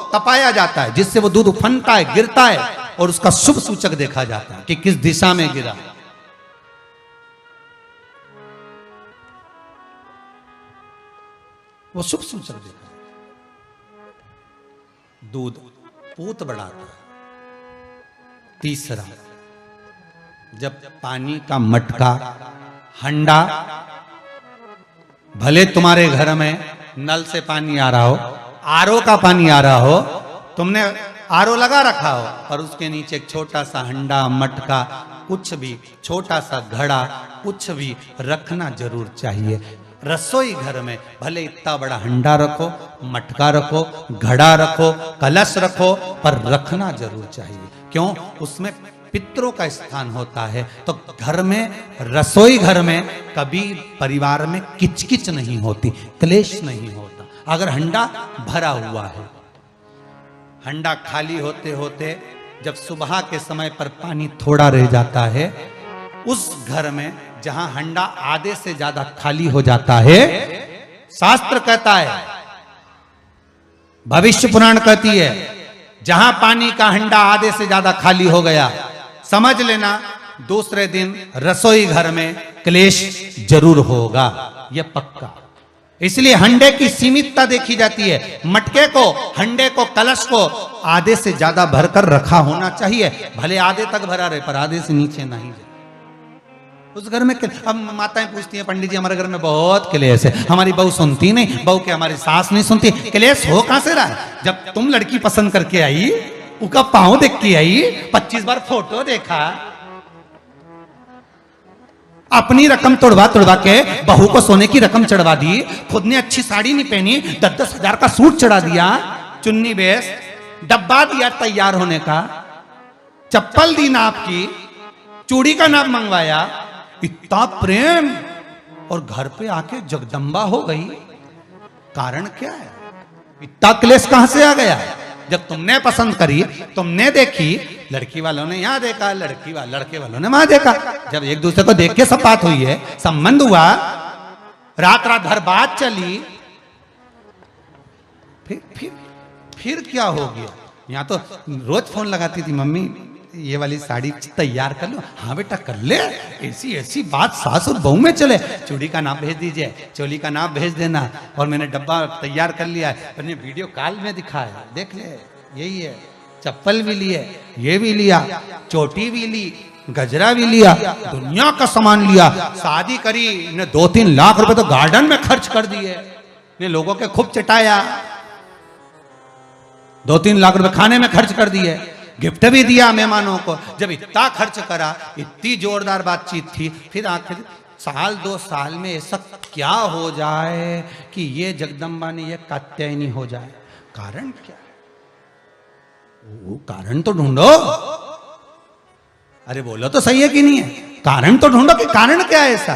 तपाया जाता है, जिससे वो दूध उफनता है, गिरता है, और उसका शुभ सूचक देखा जाता है कि किस दिशा में गिरा। वो शुभ सूचक देखा। दूध पूत बढ़ाता है। तीसरा, जब पानी का मटका, हंडा, भले तुम्हारे घर में नल से पानी आ रहा हो, आरओ का पानी आ रहा हो, तुमने आरओ लगा रखा हो, और उसके नीचे एक छोटा सा हंडा, मटका, कुछ भी, छोटा सा घड़ा, कुछ भी रखना जरूर चाहिए। रसोई घर में भले इतना बड़ा हंडा रखो, मटका रखो, घड़ा रखो, कलश रखो, पर रखना जरूर चाहिए। क्यों? उसमें पितरों का स्थान होता है। तो घर में, रसोई घर में कभी परिवार में किचकिच नहीं होती, क्लेश नहीं होता। अगर हंडा भरा हुआ है, हंडा खाली होते होते जब सुबह के समय पर पानी थोड़ा रह जाता है, उस घर में जहां हंडा आधे से ज्यादा खाली हो जाता है, शास्त्र कहता है, भविष्य पुराण कहती है, जहां पानी का हंडा आधे से ज्यादा खाली हो गया, समझ लेना दूसरे दिन रसोई घर में क्लेश जरूर होगा, यह पक्का। इसलिए हंडे की सीमितता देखी जाती है। मटके को, हंडे को, कलश को आधे से ज्यादा भरकर रखा होना चाहिए, भले आधे तक भरा रहे पर आधे से नीचे नहीं जाए। उस घर में अब माताएं पूछती हैं, पंडित जी हमारे घर में बहुत क्लेश है, हमारी बहू सुनती नहीं, बहू के हमारी सास नहीं सुनती। क्लेश हो कहां से रहा है? जब तुम लड़की पसंद करके आई, उसका पांव देख के आई, 25 बार फोटो देखा, अपनी रकम तोड़वा के बहू को सोने की रकम चढ़वा दी, खुद ने अच्छी साड़ी नहीं पहनी, 10-10 हजार का सूट चढ़ा दिया, चुन्नी बेस, डब्बा दिया तैयार होने का, चप्पल दी नाप की, चूड़ी का नाप मंगवाया, इतना प्रेम, और घर पे आके जगदम्बा हो गई। कारण क्या है? इतना क्लेश कहां से आ गया? जब तुमने पसंद करी, तुमने देखी, लड़की वालों ने यहां देखा, लड़के वालों ने वहां देखा, जब एक दूसरे को देख के सब बात हुई है, संबंध हुआ, रात भर बात चली, फिर क्या हो गया? यहां तो रोज फोन लगाती थी, मम्मी ये वाली साड़ी तैयार कर लो, हाँ बेटा कर ले, ऐसी बात सास और बहू में चले, चूड़ी का नाप भेज दीजिए, चोली का नाप भेज देना, और मैंने डब्बा तैयार कर लिया है, मैंने वीडियो कॉल में दिखाया, देख ले, यही है, चप्पल भी लिए, ये भी लिया, चोटी भी ली, गजरा भी लिया, दुनिया का सामान लिया, शादी करी ने 2-3 लाख रुपए तो गार्डन में खर्च कर दिए, ने लोगों के खूब चटाया, 2-3 लाख रुपए खाने में खर्च कर दिए, गिफ्ट भी दिया मेहमानों को। जब इतना खर्च करा, इतनी जोरदार बातचीत थी, फिर आखिर साल 2 साल में ऐसा क्या हो जाए कि ये जगदम्बा ने ये कात्यायनी हो जाए? कारण क्या है? वो कारण तो ढूंढो। अरे बोलो तो सही है कि नहीं है? कारण तो ढूंढो कि कारण क्या है ऐसा,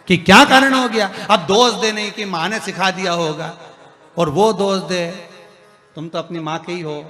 कि क्या कारण हो गया। अब दोष दे नहीं कि माँ ने सिखा दिया होगा, और वो दोष दे तुम तो अपनी माँ के ही हो,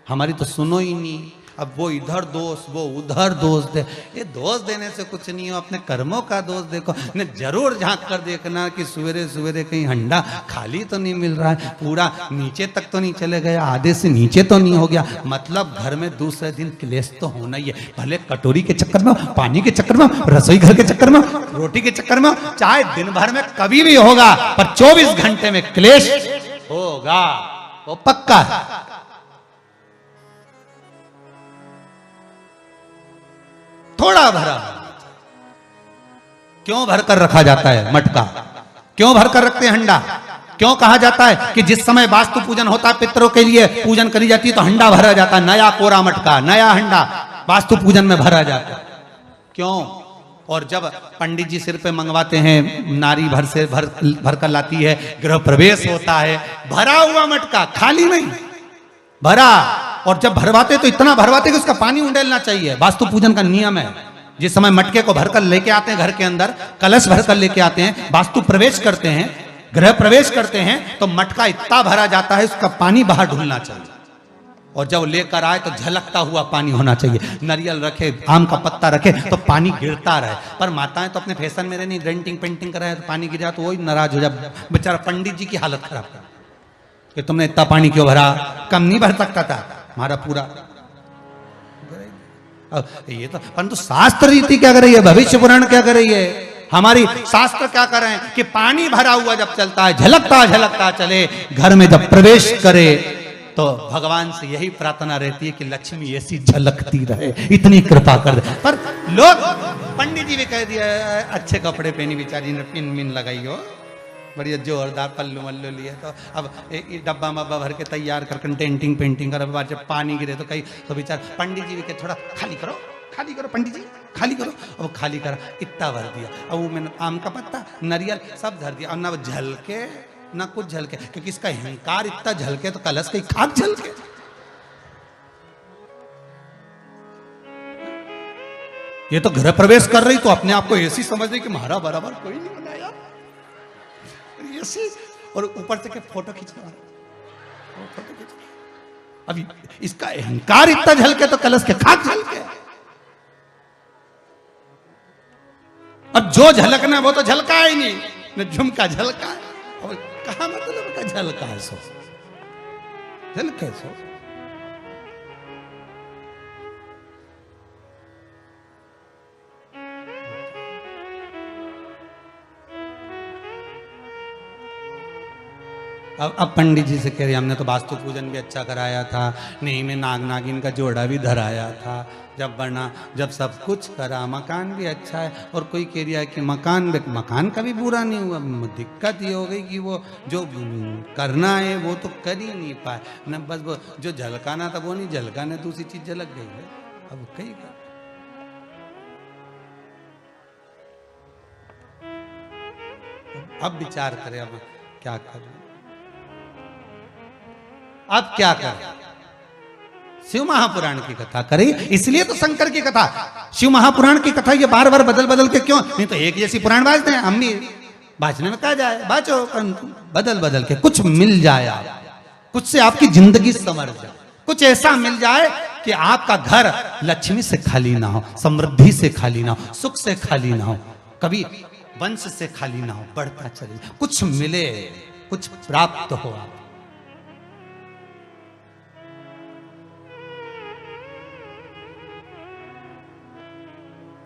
हमारी तो सुनो ही नहीं। अब वो इधर दोष, वो उधर दोष दे। ये दोष देने से कुछ नहीं हो, अपने कर्मों का दोष देखो। ने जरूर झांक कर देखना कि सवेरे सवेरे कहीं हंडा खाली तो नहीं मिल रहा है, पूरा नीचे तक तो नहीं चले गया, आधे से नीचे तो नहीं हो गया। मतलब घर में दूसरे दिन क्लेश तो होना ही है, भले कटोरी के चक्कर में, पानी के चक्कर में, रसोई घर के चक्कर में, रोटी के चक्कर में, चाहे दिन भर में कभी भी होगा, पर 24 घंटे में क्लेश होगा, वो पक्का है। थोड़ा भरा। क्यों भर कर रखा जाता है मटका? क्यों भर कर रखते हैं हंडा? क्यों कहा जाता है कि जिस समय वास्तु पूजन होता है, पितरों के लिए पूजन करी जाती है, तो हंडा भरा जाता है, नया कोरा मटका, नया हंडा वास्तु पूजन में भरा जाता है। क्यों? और जब पंडित जी सिर पे मंगवाते हैं, नारी भर कर लाती है, गृह प्रवेश होता है, भरा हुआ मटका, खाली नहीं, भरा। और जब भरवाते तो इतना भरवाते कि उसका पानी उंडेलना चाहिए। वास्तु पूजन का नियम है, जिस समय मटके को भरकर लेके आते हैं घर के अंदर, कलश भरकर लेके आते हैं, वास्तु प्रवेश करते हैं, गृह प्रवेश करते हैं, तो मटका इतना भरा जाता है, उसका पानी बाहर ढुलना चाहिए। और जब लेकर आए तो झलकता हुआ पानी होना चाहिए। नारियल रखे, आम का पत्ता रखे तो पानी गिरता रहे। पर माताएं तो अपने फैशन में नहीं, डेंटिंग पेंटिंग कराए तो पानी गिर जाए तो वही नाराज हो जाए। बेचारा पंडित जी की हालत खराब कर कि तुमने इतना पानी क्यों भरा, कम नहीं भर सकता था हमारा पूरा। ये तो परंतु शास्त्र रीति क्या कर रही है, भविष्य पुराण क्या कर रही है, हमारी शास्त्र क्या कर रहे हैं कि पानी भरा हुआ जब चलता है, झलकता झलकता चले, घर में जब प्रवेश करे तो भगवान से यही प्रार्थना रहती है कि लक्ष्मी ऐसी झलकती रहे, इतनी कृपा कर दे। पर लोग, पंडित जी भी कह दिया अच्छे कपड़े पहनी बेचारी ने, पिन मिन लगाई हो, बढ़िया जोरदार पल्लू मल्लू लिए, तो अब एक डब्बा मब्बा भर के तैयार कर डेंटिंग पेंटिंग कर, अब जब पानी गिरे तो कहीं तो बेचार पंडित जी भी कहे थोड़ा खाली करो पंडित जी, खाली करो। अब खाली करा, इतना भर दिया। अब वो मैंने आम का पत्ता, नारियल सब धर दिया, और ना झलके ना कुछ झलके, क्योंकि इसका अहंकार इतना झलके तो कलश की खाक झलके। ये तो गृह प्रवेश कर रही तो अपने आप को ऐसी समझ रही कि महारा बराबर कोई नहीं बनाया, ऐसी, और ऊपर से के फोटो खींचना। अभी इसका अहंकार इतना झलके तो कलश के खाक झलके। अब जो झलकना वो तो झलका ही नहीं, न झुमका झलका है, और कहा मतलब का झलका है, सो झलके सो। अब पंडित जी से कह रहे हमने तो वास्तु पूजन भी अच्छा कराया था, नहीं में नाग नागिन का जोड़ा भी धराया था, जब बना, जब सब कुछ करा, मकान भी अच्छा है। और कोई कह रहा है कि मकान का भी बुरा नहीं हुआ, दिक्कत ये हो गई कि वो जो करना है वो तो कर ही नहीं पाए न, बस वो जो झलकाना था वो नहीं झलकाने, दूसरी चीज झलक गई है। अब कहीं कर अब विचार करें, अब क्या करें, अब क्या करें। शिव महापुराण की कथा करें, इसलिए तो शंकर की कथा, शिव महापुराण की कथा ये बार बार बदल बदल के क्यों, नहीं तो एक जैसी पुराण बाजते हैं, हम भी बाजने में कहा जाए बाजो, बदल बदल के कुछ मिल जाए, कुछ से आपकी जिंदगी संवर जाए, कुछ ऐसा मिल जाए कि आपका घर लक्ष्मी से खाली ना हो, समृद्धि से खाली ना हो, सुख से खाली ना हो, कभी वंश से खाली ना हो, बढ़ता चले, कुछ मिले, कुछ प्राप्त हो। आप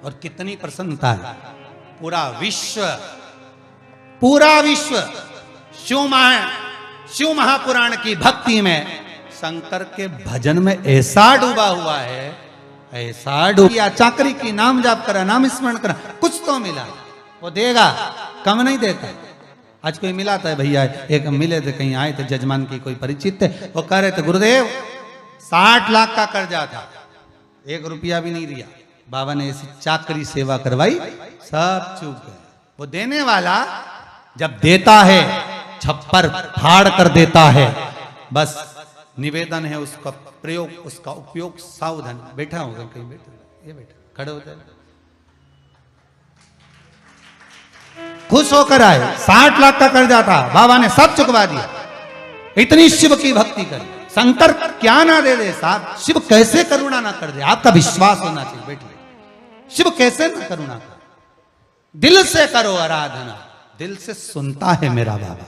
और कितनी प्रसन्नता है, पूरा विश्व शिव महापुराण की भक्ति में, शंकर के भजन में ऐसा डूबा हुआ है, ऐसा डूबा। चाकरी की नाम जाप करा, नाम स्मरण करा, कुछ तो मिला, वो देगा, कम नहीं देता। आज कोई मिला था भैया, एक मिले थे, कहीं आए थे, जजमान की कोई परिचित थे, वो कह रहे थे गुरुदेव 60 लाख का कर्जा था, 1 रुपया भी नहीं दिया। बाबा ने ऐसी चाकरी सेवा करवाई, सब चूक गए। वो देने वाला जब देता है छप्पर फाड़ कर देता है। बस निवेदन है उसका प्रयोग, उसका उपयोग सावधान। बैठा होगा कहीं, बैठा, ये बैठा, खड़े होते हैं, खुश होकर आए। 60 लाख का कर्जा था, बाबा ने सब चुकवा दिया। इतनी शिव की भक्ति करी, शंकर क्या ना दे दे साहब, शिव कैसे करुणा ना कर दे। आपका विश्वास होना चाहिए। बैठिए, शिव कैसे ना करुणा कर, दिल से करो आराधना, दिल से सुनता है मेरा बाबा।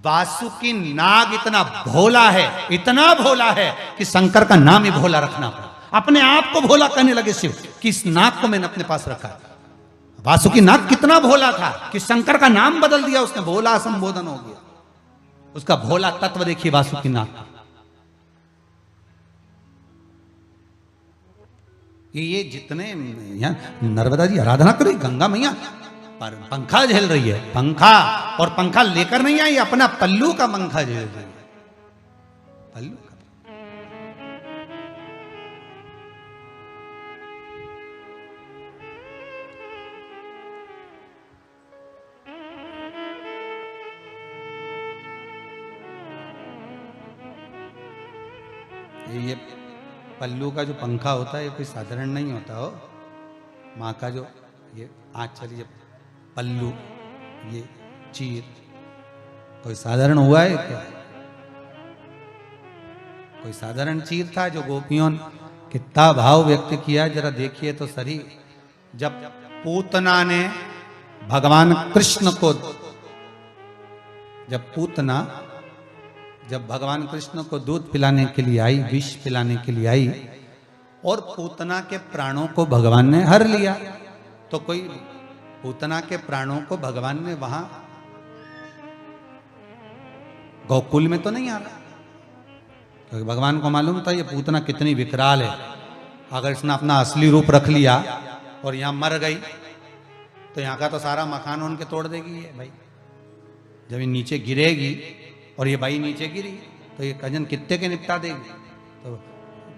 वासुकी नाग इतना भोला है, इतना भोला है कि शंकर का नाम ही भोला रखना पड़ा। अपने आप को भोला कहने लगे शिव कि इस नाग को मैंने अपने पास रखा। वासुकी नाग कितना भोला था कि शंकर का नाम बदल दिया उसने, भोला संबोधन हो गया। उसका भोला तत्व देखिए वासुकी नाग। ये जितने यहाँ नर्मदा जी आराधना करो, गंगा मैया पर पंखा झेल रही है, पंखा, और पंखा लेकर नहीं आई, अपना पल्लू का पंखा झेल रही है, पल्लू का। ये पल्लू का जो पंखा होता है ये कोई साधारण नहीं होता हो। माँ का जो ये आंचल, ये पल्लू, ये चीर, कोई साधारण हुआ है क्या? कोई साधारण चीर था जो गोपियों ने कितना भाव व्यक्त किया, जरा देखिए तो सही। जब पूतना ने भगवान कृष्ण को, जब भगवान कृष्ण को दूध पिलाने के लिए आई, विष पिलाने के लिए आई, और पूतना के प्राणों को भगवान ने हर लिया, तो कोई पूतना के प्राणों को भगवान ने वहां गोकुल में तो नहीं आ रहा, क्योंकि भगवान को मालूम था ये पूतना कितनी विकराल है। अगर इसने अपना असली रूप रख लिया और यहां मर गई तो यहां का तो सारा मकान उनके तोड़ देगी ये भाई। जब ये नीचे गिरेगी और ये बाई नीचे गिरी तो ये कजन कितने के निपटा देगी। तो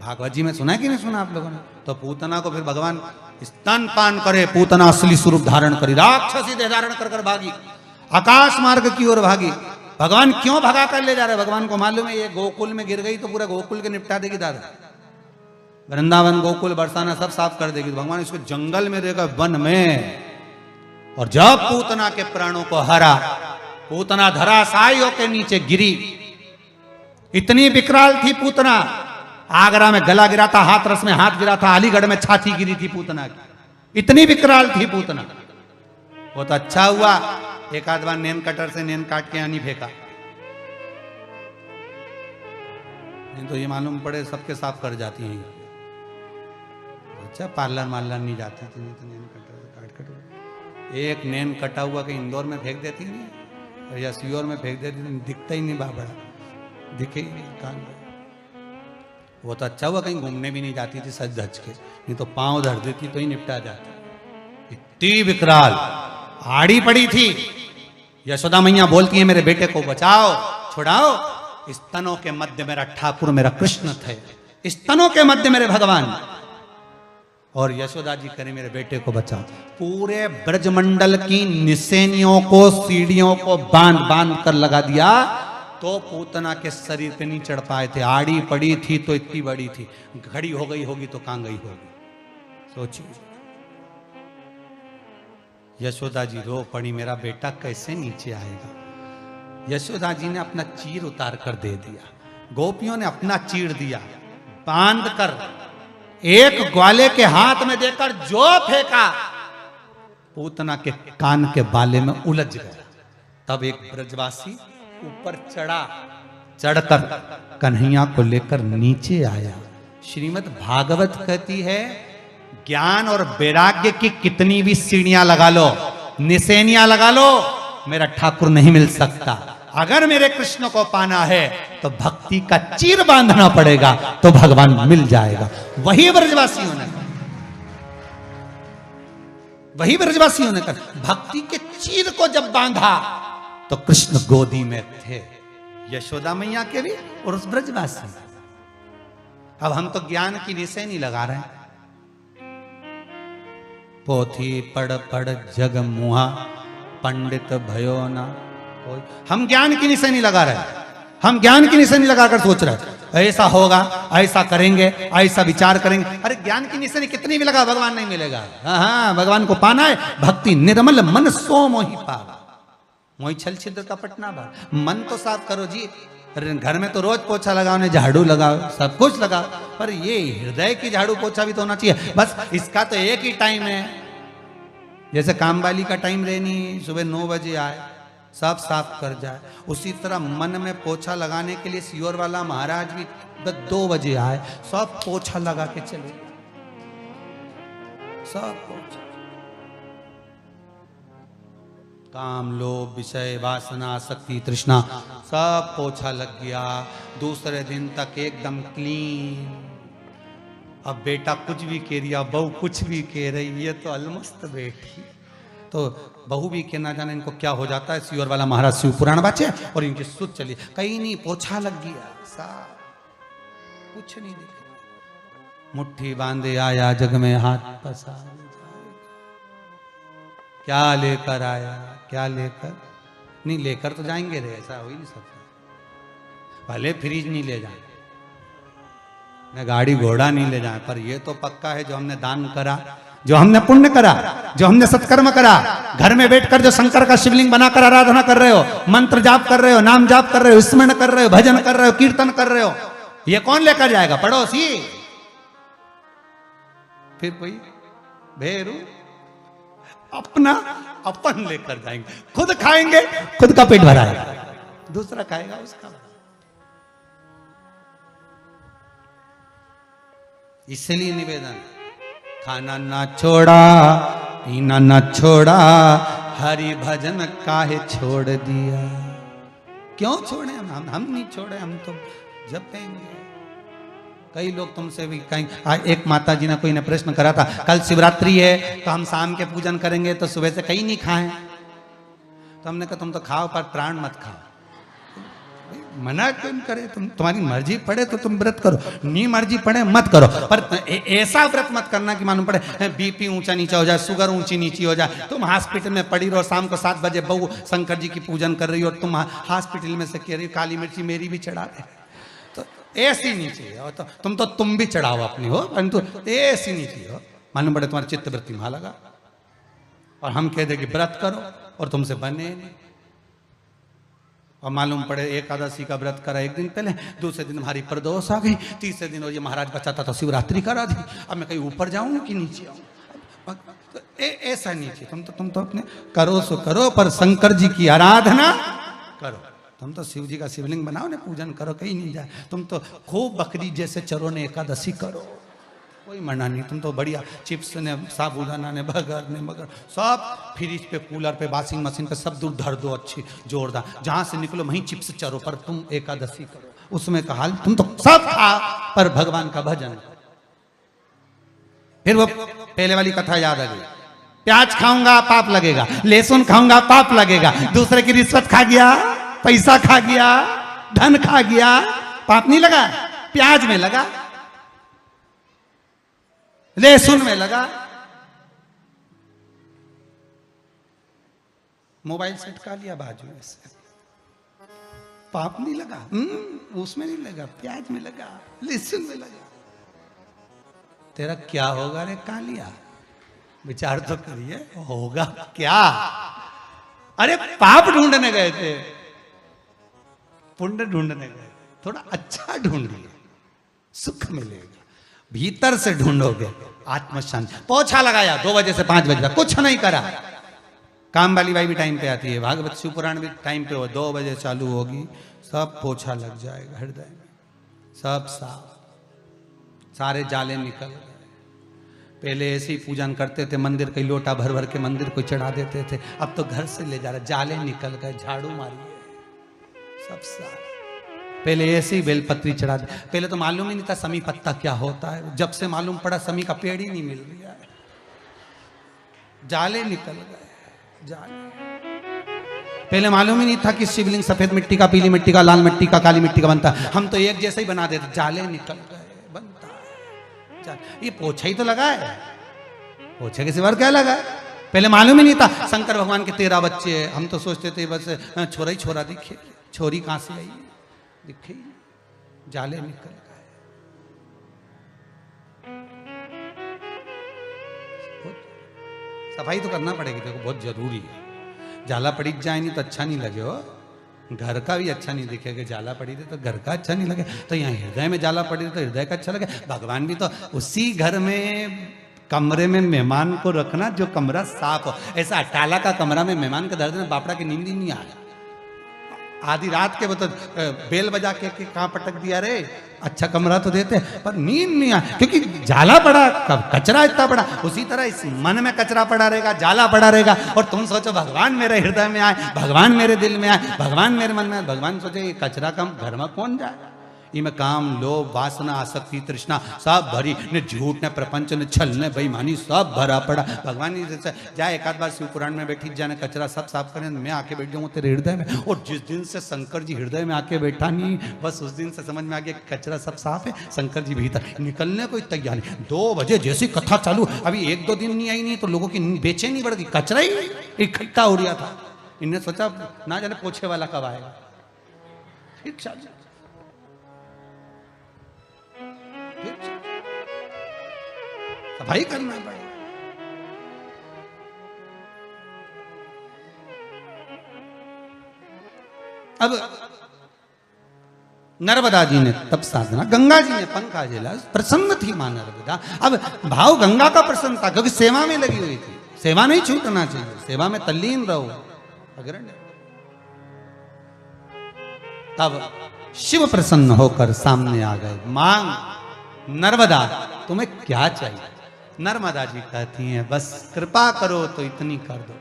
भागवत जी में सुना है कि नहीं सुना आप लोगों ने? तो पूतना को फिर भगवान स्तनपान करे, पूतना असली स्वरूप धारण करी, राक्षसी देह धारण कर भागी, आकाश मार्ग की ओर भागी। भगवान क्यों भगा कर ले जा रहे? भगवान को मालूम है ये गोकुल में गिर गई तो पूरा गोकुल के निपटा देगी दादा, वृंदावन गोकुल बरसाना सब साफ कर देगी। तो भगवान इसको जंगल में देगा, वन में। और जब पूतना के प्राणों को हरा, पूतना धराशायी होकर नीचे गिरी। इतनी विकराल थी पूतना, आगरा में गला गिरा था, हाथरस में हाथ गिरा था, अलीगढ़ में छाती गिरी थी पूतना की। इतनी विकराल थी पूतना। वो तो अच्छा हुआ एक आध बार नेन कटर से नेन काट के यहाँ नहीं फेंका, नहीं तो ये मालूम पड़े सबके साफ कर जाती हैं। अच्छा पार्लर नहीं जाती थी, नहीं तो नेन कटर से काट एक नेन कटा हुआ कहीं इंदौर में फेंक देती नहीं, या सीओर में फेंक देती नहीं, दिखता ही नहीं बाबड़ा, दिखे ही नहीं कान। वो तो अच्छा हुआ कहीं घूमने भी नहीं जाती थी सज धज के, नहीं तो पांव धर देती तो ही निपटा जाती। इतनी विकराल आड़ी पड़ी थी। यशोदा मैया बोलती है मेरे बेटे को बचाओ, छुड़ाओ। स्तनों के मध्य मेरा ठाकुर, मेरा कृष्ण थे, स्तनों के मध्य मेरे भगवान। और यशोदा जी करे मेरे बेटे को बचाओ। पूरे ब्रजमंडल की निसेनियों को, सीढ़ियों को बांध बांध कर लगा दिया, तो पूतना के शरीर पे नहीं चढ़ पाए थे। आड़ी पड़ी थी तो इतनी बड़ी थी, घड़ी हो गई होगी तो कहां गई होगी, सोचिए। यशोदा जी रो पड़ी, मेरा बेटा कैसे नीचे आएगा। यशोदा जी ने अपना चीर उतार कर दे दिया, गोपियों ने अपना चीर दिया, बांध कर एक ग्वाले के हाथ में देकर जो फेंका, पूतना के कान के बाले में उलझ गया। तब एक ब्रजवासी ऊपर चढ़ा, चढ़कर कन्हैया को लेकर नीचे आया। श्रीमद् भागवत कहती है ज्ञान और वैराग्य की कितनी भी सीढ़ियां लगा लो, निसेनियां लगा लो, मेरा ठाकुर नहीं मिल सकता। अगर मेरे कृष्ण को पाना है तो भक्ति का चीर बांधना पड़ेगा, तो भगवान मिल जाएगा। वही ब्रजवासियों ने कर भक्ति के चीर को जब बांधा तो कृष्ण गोदी में थे, यशोदा मैया के भी और उस ब्रजवासी। अब हम तो ज्ञान की निशानी नहीं लगा रहे हैं। पोथी पढ़ पढ़ जग मुहा पंडित भयो ना कोई। हम ज्ञान की निशानी नहीं लगा रहे हैं, हम ज्ञान की निशानी लगाकर सोच रहे हैं ऐसा होगा, ऐसा करेंगे, ऐसा विचार करेंगे। अरे ज्ञान की निशानी कितनी भी लगा भगवान नहीं मिलेगा। हाँ, भगवान को पाना है, भक्ति निर्मल मन सो मोहि पावा, मोहि छल छिद्र कपट ना भाव। मन तो साफ करो जी। अरे घर में तो रोज पोछा लगाओ, ने झाड़ू लगाओ, सब कुछ लगाओ, पर ये हृदय की झाड़ू पोछा भी तो होना चाहिए। बस इसका तो एक ही टाइम है, जैसे काम वाली का टाइम रहनी सुबह 9 बजे आए सब साफ कर जाए, उसी तरह मन में पोछा लगाने के लिए सियोर वाला महाराज भी 2 बजे आए, सब पोछा लगा के चले, सब पोछा। काम लोभ विषय वासना आसक्ति तृष्णा सब पोछा लग गया। दूसरे दिन तक एकदम क्लीन। अब बेटा कुछ भी कह रही, बहू कुछ भी कह रही, ये तो अलमस्त बेटी। तो बहू भी कहना जाने इनको क्या हो जाता है। सियोर वाला महाराज शिव पुराण बाचे और इनकी सुध चली, कहीं नहीं पोछा लग गया, साफ कुछ नहीं दिख रहा। मुट्ठी बांधे आया जग में हाथ पसार, क्या लेकर आया, क्या लेकर नहीं, लेकर तो जाएंगे रे, ऐसा हो ही नहीं सकता। भले फ्रिज नहीं ले जाए, न गाड़ी घोड़ा नहीं ले जाए, पर ये तो पक्का है जो हमने दान करा, जो हमने पुण्य करा, जो हमने सत्कर्म करा, घर में बैठकर जो शंकर का शिवलिंग बनाकर आराधना कर रहे हो, मंत्र जाप कर रहे हो, नाम जाप कर रहे हो, स्मरण कर रहे हो, भजन कर रहे हो, कीर्तन कर रहे हो, ये कौन लेकर जाएगा? पड़ोसी, फिर कोई भेरू, अपना अपन लेकर जाएंगे, खुद खाएंगे, खुद का पेट भराएगा, दूसरा खाएगा उसका। इसलिए निवेदन, खाना ना छोड़ा, पीना ना छोड़ा, हरि भजन काहे छोड़ दिया। क्यों छोड़े हम नहीं छोड़े, हम तो जपेंगे। कई लोग तुमसे भी कहीं, एक माता जी ने कोई ने प्रश्न करा था, कल शिवरात्रि है तो हम शाम के पूजन करेंगे तो सुबह से कहीं नहीं खाएं। तो हमने कहा तुम तो खाओ पर प्राण मत खाओ। मना क्यों करे, तुम्हारी मर्जी पड़े तो तुम व्रत करो, नहीं मर्जी पड़े मत करो, पर ऐसा व्रत मत करना कि मालूम पड़े बीपी ऊंचा नीचा हो जाए, शुगर ऊंची नीची हो जाए, तुम हॉस्पिटल में पड़ी रहो, शाम को 7 बजे बहू शंकर जी की पूजन कर रही हो, तुम हॉस्पिटल में से कह रही हो काली मिर्ची मेरी भी चढ़ा दे, तो ऐसी नहीं चाहिए। तो तुम भी चढ़ाओ अपनी हो, परंतु ऐसी नहीं चाहिए। मालूम पड़े तुम्हारी चित्त वृत्ति वहां लगा और हम कह दे कि व्रत करो और तुमसे बने नहीं। और मालूम पड़े एकादशी का व्रत करा एक दिन पहले, दूसरे दिन हमारी प्रदोष आ गई, तीसरे दिन और ये महाराज बचाता था शिवरात्रि करा दी, अब मैं कहीं ऊपर जाऊं कि नीचे आऊं। तो ऐसा नीचे तुम तो अपने करो सो करो, पर शंकर जी की आराधना करो। तुम तो शिव जी का शिवलिंग बनाओ ने, पूजन करो, कहीं नहीं जाए। तुम तो खूब बकरी जैसे चरो ने एकादशी करो, कोई मना नहीं। तुम तो बढ़िया चिप्स ने, साबुदाना ने, बर्गर ने, मगर सब फ्रिज पे, कूलर पे, वॉशिंग मशीन पे सब दूर धर दो अच्छी जोरदार, जहां से निकलो वहीं चिप्स चरो, पर तुम एकादशी करो। उसमें कहा तुम तो सब खा पर भगवान का भजन। फिर वो पहले वाली कथा याद आ गई, प्याज खाऊंगा पाप लगेगा, लहसुन खाऊंगा पाप लगेगा, दूसरे की रिश्वत खा गया, पैसा खा गया, धन खा गया, पाप नहीं लगा? प्याज में लगा, लहसुन में लगा, मोबाइल सेट का लिया बाजू में से, पाप नहीं लगा? उसमें नहीं लगा, प्याज में लगा, लहसुन में लगा। तेरा क्या होगा रे कालिया? विचार तो करिए, होगा क्या? अरे पाप ढूंढने गए थे, पुण्य ढूंढने गए, थोड़ा अच्छा ढूंढिए, सुख मिलेगा। भीतर से ढूंढोगे आत्मशांति। पोछा लगाया 2 बजे से 5 बजे तक, कुछ नहीं करा। काम वाली बाई भी टाइम पे आती है, भागवत शिव पुराण भी टाइम पे हो, 2 बजे चालू होगी, सब पोछा लग जाएगा हृदय में, सब साफ, सारे जाले निकल गए। पहले ऐसे ही पूजन करते थे, मंदिर कई लोटा भर भर के मंदिर को चढ़ा देते थे, अब तो घर से ले जा रहे, जाले निकल गए, झाड़ू मारिए, सब साफ। पहले ऐसे ही बेलपत्री चढ़ा दे, पहले तो मालूम ही नहीं था समी पत्ता क्या होता है, जब से मालूम पड़ा समी का पेड़ ही नहीं मिल रहा है, जाले निकल गए, जाले। पहले मालूम ही नहीं था कि शिवलिंग सफेद मिट्टी का, पीली मिट्टी का, लाल मिट्टी का, काली मिट्टी का बनता है, हम तो एक जैसा ही बना देते, जाले निकल गए, बनता है। ये पोछा ही तो लगा है, पोछे के सिवा क्या लगा है? पहले मालूम ही नहीं था शंकर भगवान के 13 बच्चे हैं। हम तो सोचते थे बस छोरा ही छोरा दिखे, छोरी कहां से आई दिखे, जाले निकल गए। सफाई तो करना पड़ेगी, देखो बहुत जरूरी है। जाला पड़ी जाए नहीं तो अच्छा नहीं लगे हो, घर का भी अच्छा नहीं दिखेगा। जाला पड़ी थी तो घर का अच्छा नहीं लगे, तो यहाँ हृदय में जाला पड़ी थी तो हृदय का अच्छा लगे। भगवान भी तो उसी घर में कमरे में मेहमान को रखना जो कमरा साफ हो। ऐसा अटाला का कमरा में मेहमान के दर्द में बापड़ा की नींद ही नहीं आया। आधी रात के तो बेल बजा के कहाँ पटक दिया रे, अच्छा कमरा तो देते पर नींद नहीं आया क्योंकि जाला पड़ा, कचरा इतना पड़ा। उसी तरह इस मन में कचरा पड़ा रहेगा, जाला पड़ा रहेगा। और तुम सोचो भगवान मेरे हृदय में आए, भगवान मेरे दिल में आए, भगवान मेरे मन में आए। भगवान सोचे ये कचरा कम घर में कौन जाए, इनमें काम लोभ वासना आसक्ति तृष्णा सब भरी ने, झूठ ने प्रपंच ने छल ने बेईमानी सब भरा पड़ा। भगवान जी जैसे जाए एक आध बार शिव पुराण में बैठी जाने, कचरा सब साफ करें, मैं आके बैठ जाऊंगा तेरे हृदय में। और जिस दिन से शंकर जी हृदय में आके बैठा नहीं, बस उस दिन से समझ में आ गया कचरा सब साफ है, शंकर जी भीतर निकलने को तैयार नहीं। 2 बजे जैसी कथा चालू, अभी 1-2 दिन नहीं आई नहीं तो लोगों की बेचैनी बढ़ गई, कचरा ही इकट्ठा हो रहा था। इनने सोचा ना जाने पोछे वाला कब आएगा। सफाई करना पड़ेगा। अब नर्मदा जी ने तब साधना, गंगा जी ने पंखा झेला, प्रसन्न थी मां नर्मदा। अब भाव गंगा का प्रसन्न था क्योंकि सेवा में लगी हुई थी। सेवा नहीं छूटना चाहिए, सेवा में तल्लीन रहो। अग्रण्य तब शिव प्रसन्न होकर सामने आ गए, मांग नर्मदा तुम्हें क्या चाहिए। नर्मदा जी कहती हैं बस कृपा करो तो इतनी कर दो,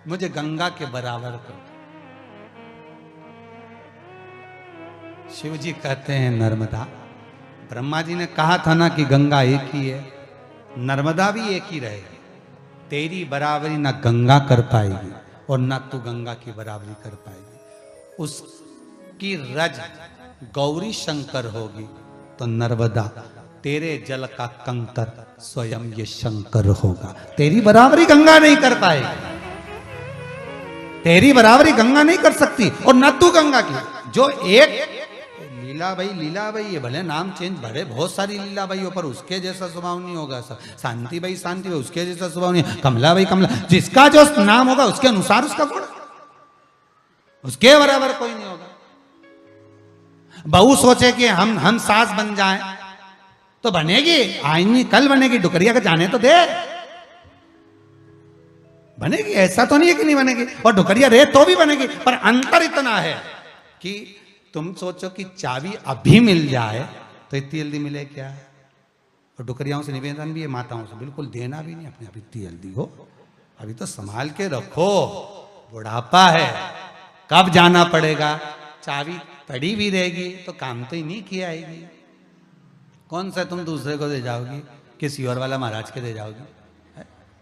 मुझे गंगा के बराबर करो। शिव जी कहते हैं नर्मदा, ब्रह्मा जी ने कहा था ना कि गंगा एक ही है, नर्मदा भी एक ही रहेगी। तेरी बराबरी ना गंगा कर पाएगी और ना तू गंगा की बराबरी कर पाएगी। उसकी रज गौरी शंकर होगी तो नर्मदा तेरे जल का कंकर स्वयं ये शंकर होगा। तेरी बराबरी गंगा नहीं कर पाएगी, तेरी बराबरी गंगा नहीं कर सकती और न तू गंगा की। जो एक लीलाबाई ये भले नाम चेंज, भले बहुत सारी लीलाबाई पर उसके जैसा स्वभाव नहीं होगा। शांति बाई उसके जैसा स्वभाव नहीं, कमला जिसका जो नाम होगा उसके अनुसार उसका गुण, उसके बराबर कोई नहीं होगा। बहू सोचे कि हम सास बन जाएं तो बनेगी, आज नहीं कल बनेगी, डुकरिया का जाने तो दे, बनेगी। ऐसा तो नहीं है कि नहीं बनेगी, और डुकरिया रहे तो भी बनेगी। पर अंतर इतना है कि तुम सोचो कि चाबी अभी मिल जाए तो इतनी जल्दी मिले क्या। और डुकरियाओं से निवेदन भी है, माताओं से बिल्कुल देना भी नहीं अपने आप इतनी जल्दी हो, अभी तो संभाल के रखो, बुढ़ापा है, कब जाना पड़ेगा। चाबी पड़ी भी रहेगी तो काम तो ही नहीं किया आएगी। कौन सा तुम दूसरे को दे जाओगी, किसी और वाला महाराज के दे जाओगी।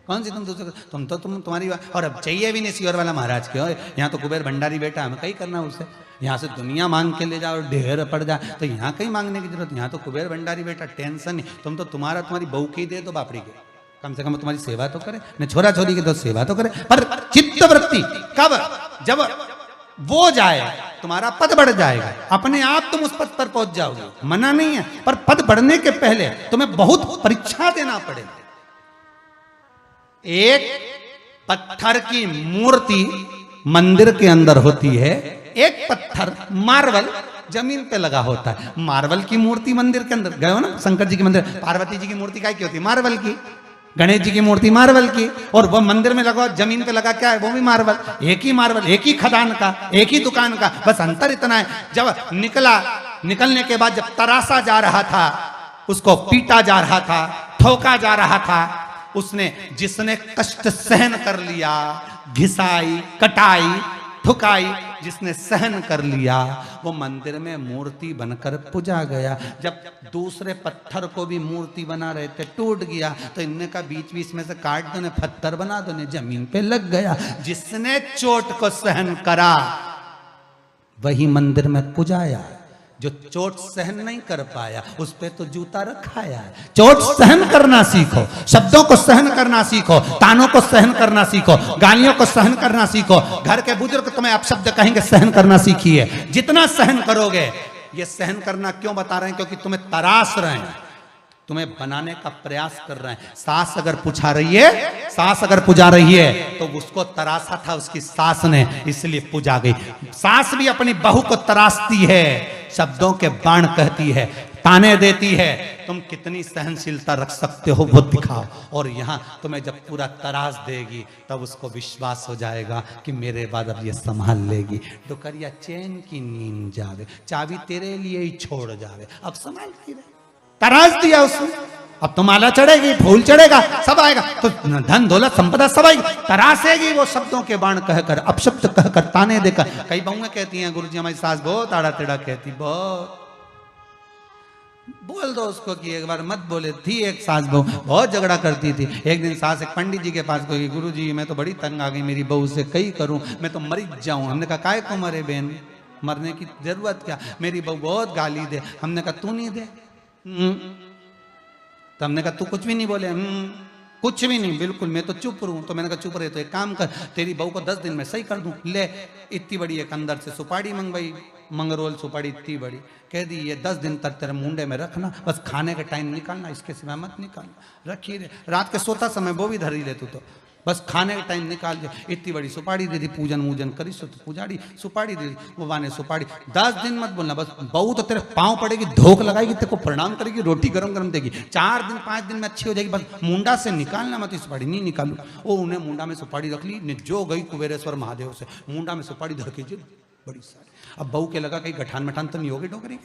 कौन सी तुम दूसरे को, तुम्हारी बात। और अब चाहिए भी नहीं सी और वाला महाराज के, और यहाँ तो कुबेर भंडारी बेटा, हमें कहीं करना उससे। यहाँ से दुनिया मांग के ले जाओ और ढेर पड़ जाए तो यहाँ कहीं मांगने की जरूरत। यहाँ तो कुबेर भंडारी बेटा, टेंशन नहीं। तुम तो तुम्हारी बहू की दे दो, बापड़ी के, कम से कम तुम्हारी सेवा तो करे, न छोरा छोरी की तो सेवा तो करे। पर चित्त वृत्ति कब, जब वो जाए तुम्हारा पद बढ़ जाएगा, अपने आप तुम उस पद पर पहुंच जाओगे, मना नहीं है। पर पद बढ़ने के पहले तुम्हें बहुत परीक्षा देना पड़ेगा। एक पत्थर की मूर्ति मंदिर के अंदर होती है, एक पत्थर मार्बल जमीन पे लगा होता है। मार्बल की मूर्ति मंदिर के अंदर गए हो ना, शंकर जी के मंदिर, पार्वती जी की मूर्ति काय की होती है, मार्बल की। गणेश जी की मूर्ति मार्बल की, और वो मंदिर में लगा जमीन पे लगा क्या है, वो भी मार्बल। एक ही मार्बल, एक ही खदान का, एक ही दुकान का, बस अंतर इतना है। जब निकलने के बाद जब तरासा जा रहा था, उसको पीटा जा रहा था, ठोका जा रहा था, उसने जिसने कष्ट सहन कर लिया, घिसाई कटाई ठुकाई जिसने सहन कर लिया, वो मंदिर में मूर्ति बनकर पूजा गया। जब दूसरे पत्थर को भी मूर्ति बना रहे थे, टूट गया, तो इनने का बीच बीच में से काट दो, ने पत्थर बना दो, ने जमीन पे लग गया। जिसने चोट को सहन करा वही मंदिर में पुजाया, जो चोट सहन नहीं कर पाया उस पे तो जूता रखाया है। चोट सहन करना सीखो, शब्दों को सहन करना सीखो, तानों को सहन करना सीखो, गालियों को सहन करना सीखो। घर के बुजुर्ग तुम्हें अपशब्द कहेंगे, सहन करना सीखिए। जितना सहन करोगे, ये सहन करना क्यों बता रहे हैं? क्योंकि तुम्हें तराश रहे हैं, तुम्हें बनाने का प्रयास कर रहे हैं। सास अगर पुछा रही है, सास अगर पुजा रही है तो उसको तराशा था उसकी सास ने, इसलिए पुजा गई। सास भी अपनी बहू को तराशती है, शब्दों के बाण कहती है, ताने देती है। तुम कितनी सहनशीलता रख सकते हो वो दिखाओ। और यहां तुम्हें जब पूरा तराश देगी तब उसको विश्वास हो जाएगा कि मेरे बाद अब ये संभाल लेगी। डुकरिया चैन की नींद जावे, चाबी तेरे लिए ही छोड़ जावे, अब संभालती रहे। तराश दिया उसने, अब तो माला चढ़ेगी, फूल चढ़ेगा, सब आएगा, तो धन दौलत संपदा सब आएगी। तरासेगी वो शब्दों के बाण कहकर, अपशब्द कहकर, ताने देकर। कई बहुएं कहती हैं, गुरुजी हमारी सास बहुत आड़ा टेढ़ा कहती, बहुत। बोल दो उसको कि एक बार मत बोले। थी एक सास बहू, बहुत झगड़ा करती थी। एक दिन सास एक पंडित जी के पास गई, गुरुजी मैं तो बड़ी तंग आ गई मेरी बहू से, कई करूं, मैं तो मर जाऊं। हमने कहा काय को मरे बहन, मरने की जरूरत क्या, मेरी बहू बहुत गाली दे। हमने कहा तू नहीं दे। तो हमने कहा तू कुछ भी नहीं बोले। कुछ भी नहीं, बिल्कुल, मैं तो चुप रहूं। तो मैंने कहा चुप रहे तो एक काम कर, तेरी बहू को 10 दिन में सही कर दूं। ले, इतनी बड़ी एक अंदर से सुपारी मंगवाई, मंगरोल सुपारी इतनी बड़ी, कह दी ये 10 दिन तक तेरे मुंडे में रखना, बस खाने के टाइम निकालना, इसके सिवा मत निकालना। रखी रे, रात के सोता समय वो भी धरी ले तू, तो बस खाने के टाइम निकाल दे। इतनी बड़ी सुपारी दे दी, पूजन वूजन करी सो तो पुजारी सुपारी दे दी, वो वाने सुपारी। 10 दिन मत बोलना, बस बहू तो तेरे पाँव पड़ेगी, धोख लगाएगी, तेरे को प्रणाम करेगी, रोटी गरम गरम देगी। 4 दिन 5 दिन में अच्छी हो जाएगी, बस मुंडा से निकालना मत सुपारी। नहीं निकालू। वो उन्हें मुंडा में सुपारी रख ली, जो गई कुबेरेश्वर महादेव से, मुंडा में सुपारी धर के बड़ी सारी। अब बहू के लगा कहीं गठान मठान तो नहीं होगी डोकरी,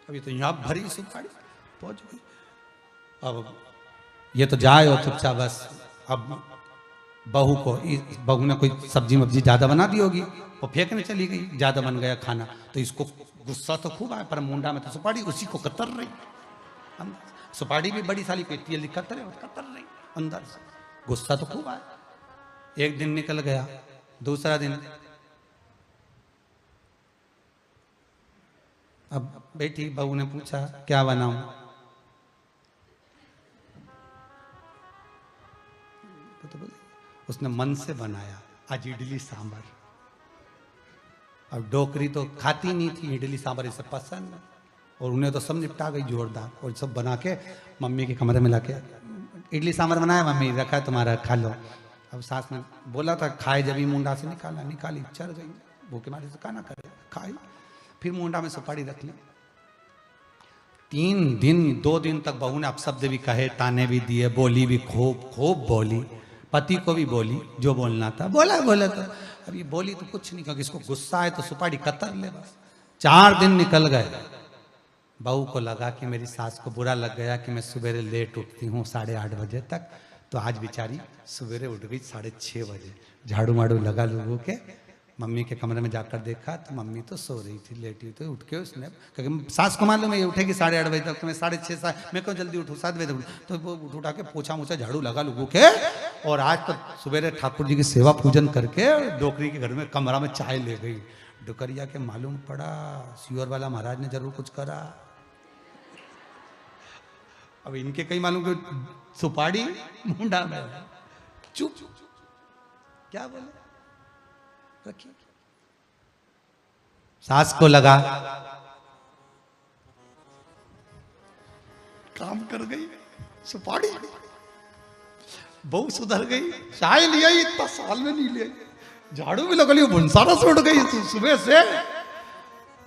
अभी तो यहाँ भरी सुपारी पहुंच गई। अब ये तो जाए हो चुपचाप बस। अब बहू को, बहू ने कोई सब्जी मब्जी ज्यादा बना दी होगी, वो फेंकने चली गई, ज्यादा बन गया खाना। तो इसको गुस्सा तो खूब आया, पर मुंडा में तो सुपारी उसी को कतर रही। सुपारी भी बड़ी साली कहती है, कतर रही अंदर से, गुस्सा तो खूब आया। एक दिन निकल गया, दूसरा दिन। अब बेटी बहू ने पूछा क्या बनाऊं? तो उसने मन से बनाया आज इडली सांभर। अब डोकरी तो खाती नहीं थी इडली सांभर, इसे पसंद है, और उन्हें तो सब निपटा गई जोरदार। और सब बना के मम्मी के कमरे में लाके इडली सांभर बनाया, मम्मी रखा है तुम्हारा, खा लो। अब सास ने बोला था खाए, जब ही मुंडा से निकाली, चढ़ गई भूखे मारे से, खाना करे खाई। फिर मुंडा में सुपारी रख ली। 3 दिन 2 दिन तक बहू ने अपशब्द भी कहे, ताने भी दिए, बोली भी खूब बोली, पति को भी बोली, जो बोलना था बोला तो। अब ये बोली तो कुछ नहीं, क्योंकि इसको गुस्सा है तो सुपारी कतर ले बस। 4 दिन निकल गए। बहू को लगा कि मेरी सास को बुरा लग गया कि मैं सवेरे लेट उठती हूँ 8:30 बजे तक, तो आज बेचारी सवेरे उठ गई 6:30 बजे। झाड़ू माड़ू लगा लोगों के, मम्मी के कमरे में जाकर देखा तो मम्मी तो सो रही थी, लेटी हुई। तो उठ के उसने, क्योंकि सास को मालूम है ये उठेगी 8:30 बजे तक, तो मैं 6:30 मैं क्यों जल्दी उठूँ, 7 बजे तक। तो वो उठा के पोछा मोछा झाड़ू लगा लोगों के, और आज तो सवेरे ठाकुर जी की सेवा पूजन करके डोकरी के घर में कमरा में चाय ले गई। डुकरिया के मालूम पड़ा सियोर वाला महाराज ने जरूर कुछ करा। अब इनके कहीं मालूम कि सुपारी मुंडा में, चुप क्या बोले, रखिए। सास को लगा काम कर गई, सुपारी बहू सुधर गई, चाय लिया इतना साल में नहीं लिया, झाड़ू भी लगा लिया, भुनसारा से उठ गई सुबह से।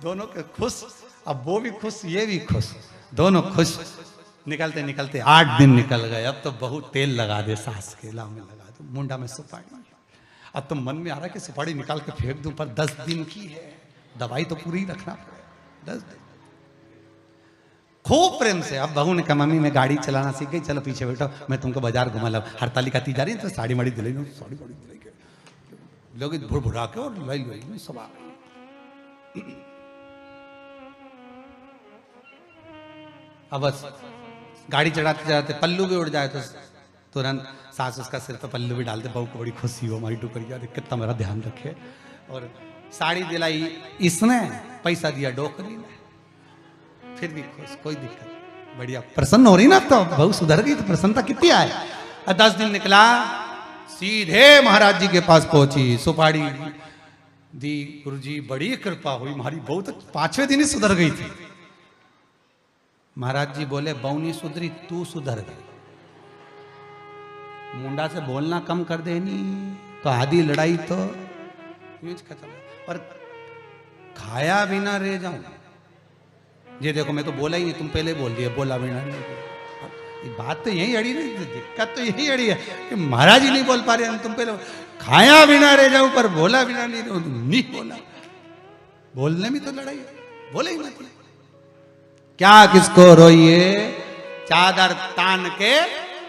दोनों के खुश, अब वो भी खुश ये भी खुश, दोनों खुश। निकलते निकलते 8 दिन निकल गए। अब तो बहू तेल लगा दे सास के लाव में, लगा दो मुंडा में सुपारी। अब तो मन में आ रहा है कि सुपारी निकाल के फेंक दूं, पर 10 दिन की है, दवाई तो पूरी रखना पड़ेगा। 10 दिन खूब प्रेम से। अब बहू ने कहा मम्मी मैं गाड़ी चलाना सीख गई, चलो पीछे बैठो, मैं तुमको बाजार घुमा ला। हड़ताली का ती जा रही है तो साड़ी माड़ी दिलाई, साड़ी माड़ी दिलाई के लोग भुड़ा के और लाई लाई सब आ गई। अब बस गाड़ी चढ़ाते चढ़ाते पल्लू भी उड़ जाए तो तुरंत सास उसका सिर पर पल्लू भी डालते, बहू को बड़ी खुशी हो, हमारी डुकरिया देख कितना मेरा ध्यान रखे। और साड़ी दिलाई इसने, पैसा दिया डोकरी ने, फिर भी खुश, कोई दिक्कत, बढ़िया प्रसन्न हो रही ना, तो बहुत सुधर गई, तो प्रसन्नता कितनी आए। 10 दिन निकला, सीधे महाराज जी के पास पहुंची, सुपाड़ी दी, गुरुजी बड़ी कृपा हुई, हमारी बहुत 5वें दिन ही सुधर गई थी। महाराज जी बोले बौनी सुधरी, तू सुधर गई, मुंडा से बोलना कम कर देनी तो आधी लड़ाई तो खत्म। पर खाया बिना रह जाऊं, ये देखो मैं तो बोला ही नहीं, तुम पहले बोल दिए बोला बिना नहीं। बात तो यही अड़ी नहीं, दिक्कत तो यही अड़ी है कि महाराज ही नहीं बोल पा रहे, तुम पहले खाया बिना रह जाऊं पर बोला बिना नहीं बोला। बोलने में तो लड़ाई है, बोले ही मत। क्या किसको रोइए, चादर तान के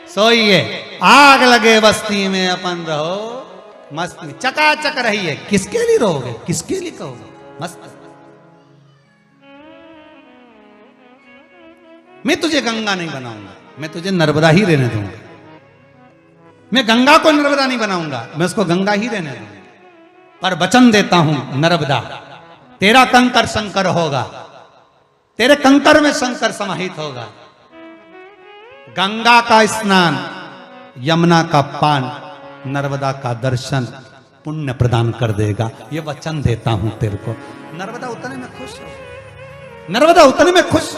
सोइए, आग लगे बस्ती में अपन रहो मस्त, चकाचक रहिए। किसके लिए रहोगे, किसके लिए कहोगे मस्त। मैं तुझे गंगा नहीं बनाऊंगा, मैं तुझे नर्मदा ही रहने दूंगा। मैं गंगा को नर्मदा नहीं बनाऊंगा, मैं उसको गंगा ही रहने दूंगा। पर वचन देता हूं नर्मदा, तेरा कंकर शंकर होगा, तेरे कंकर में शंकर समाहित होगा। गंगा का स्नान, यमुना का पान, नर्मदा का दर्शन पुण्य प्रदान कर देगा, ये वचन देता हूं तेरे को। नर्मदा उतने में खुश हो, नर्मदा उतने में खुश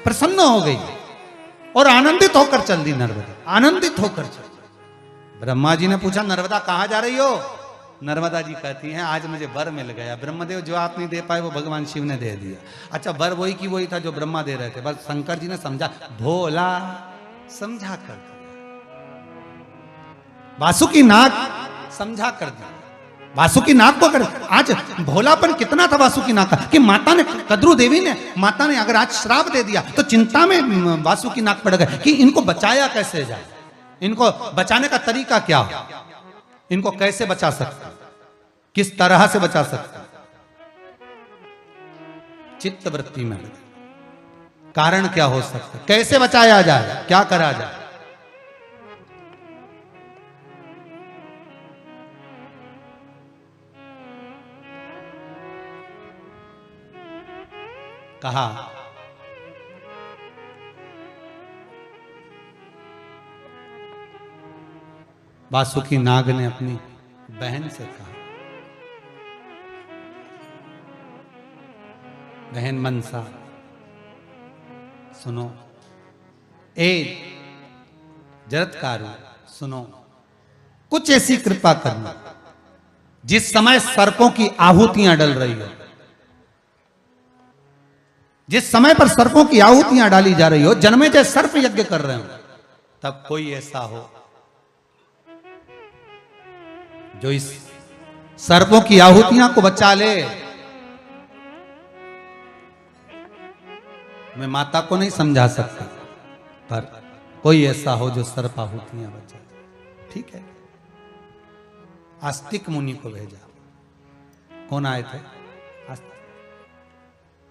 प्रसन्न हो गई और आनंदित होकर चल दी नर्मदा, आनंदित होकर चल। ब्रह्मा जी ने पूछा नर्मदा कहां जा रही हो? नर्मदा जी कहती हैं आज मुझे वर मिल गया। ब्रह्मदेव जवाब नहीं दे पाए, वो भगवान शिव ने दे दिया। अच्छा वर वही की वही था जो ब्रह्मा दे रहे थे, बस शंकर जी ने समझा, भोला समझा कर दिया, वासुकी नाग समझा कर दिया, वासुकी नाग को कर। आज भोलापन कितना था वासुकी नाग का कि माता ने, कद्रू देवी ने, माता ने अगर आज श्राप दे दिया तो चिंता में वासुकी नाग पड़ गए कि इनको बचाया कैसे जाए, इनको बचाने का तरीका क्या, इनको कैसे बचा सकते, किस तरह से बचा सकते। चित्त वृत्ति में कारण क्या हो सकता, कैसे बचाया जाए, क्या करा जाए। कहा वासुकी नाग ने अपनी बहन से कहा, बहन मनसा सुनो, ए जरत्कारु सुनो, कुछ ऐसी कृपा करना जिस समय सर्पों की आहुतियां डल रही हो, जिस समय पर सर्पों की आहुतियां डाली जा रही हो, जन्मे जय सर्प यज्ञ कर रहे हो, तब कोई ऐसा हो जो इस सर्पों की आहुतियां को बचा ले। मैं माता को नहीं समझा सकता, पर कोई ऐसा हो जो सर्प आहुतियां बचा। ठीक है, आस्तिक मुनि को भेजा। कौन आए थे? आस्तिक।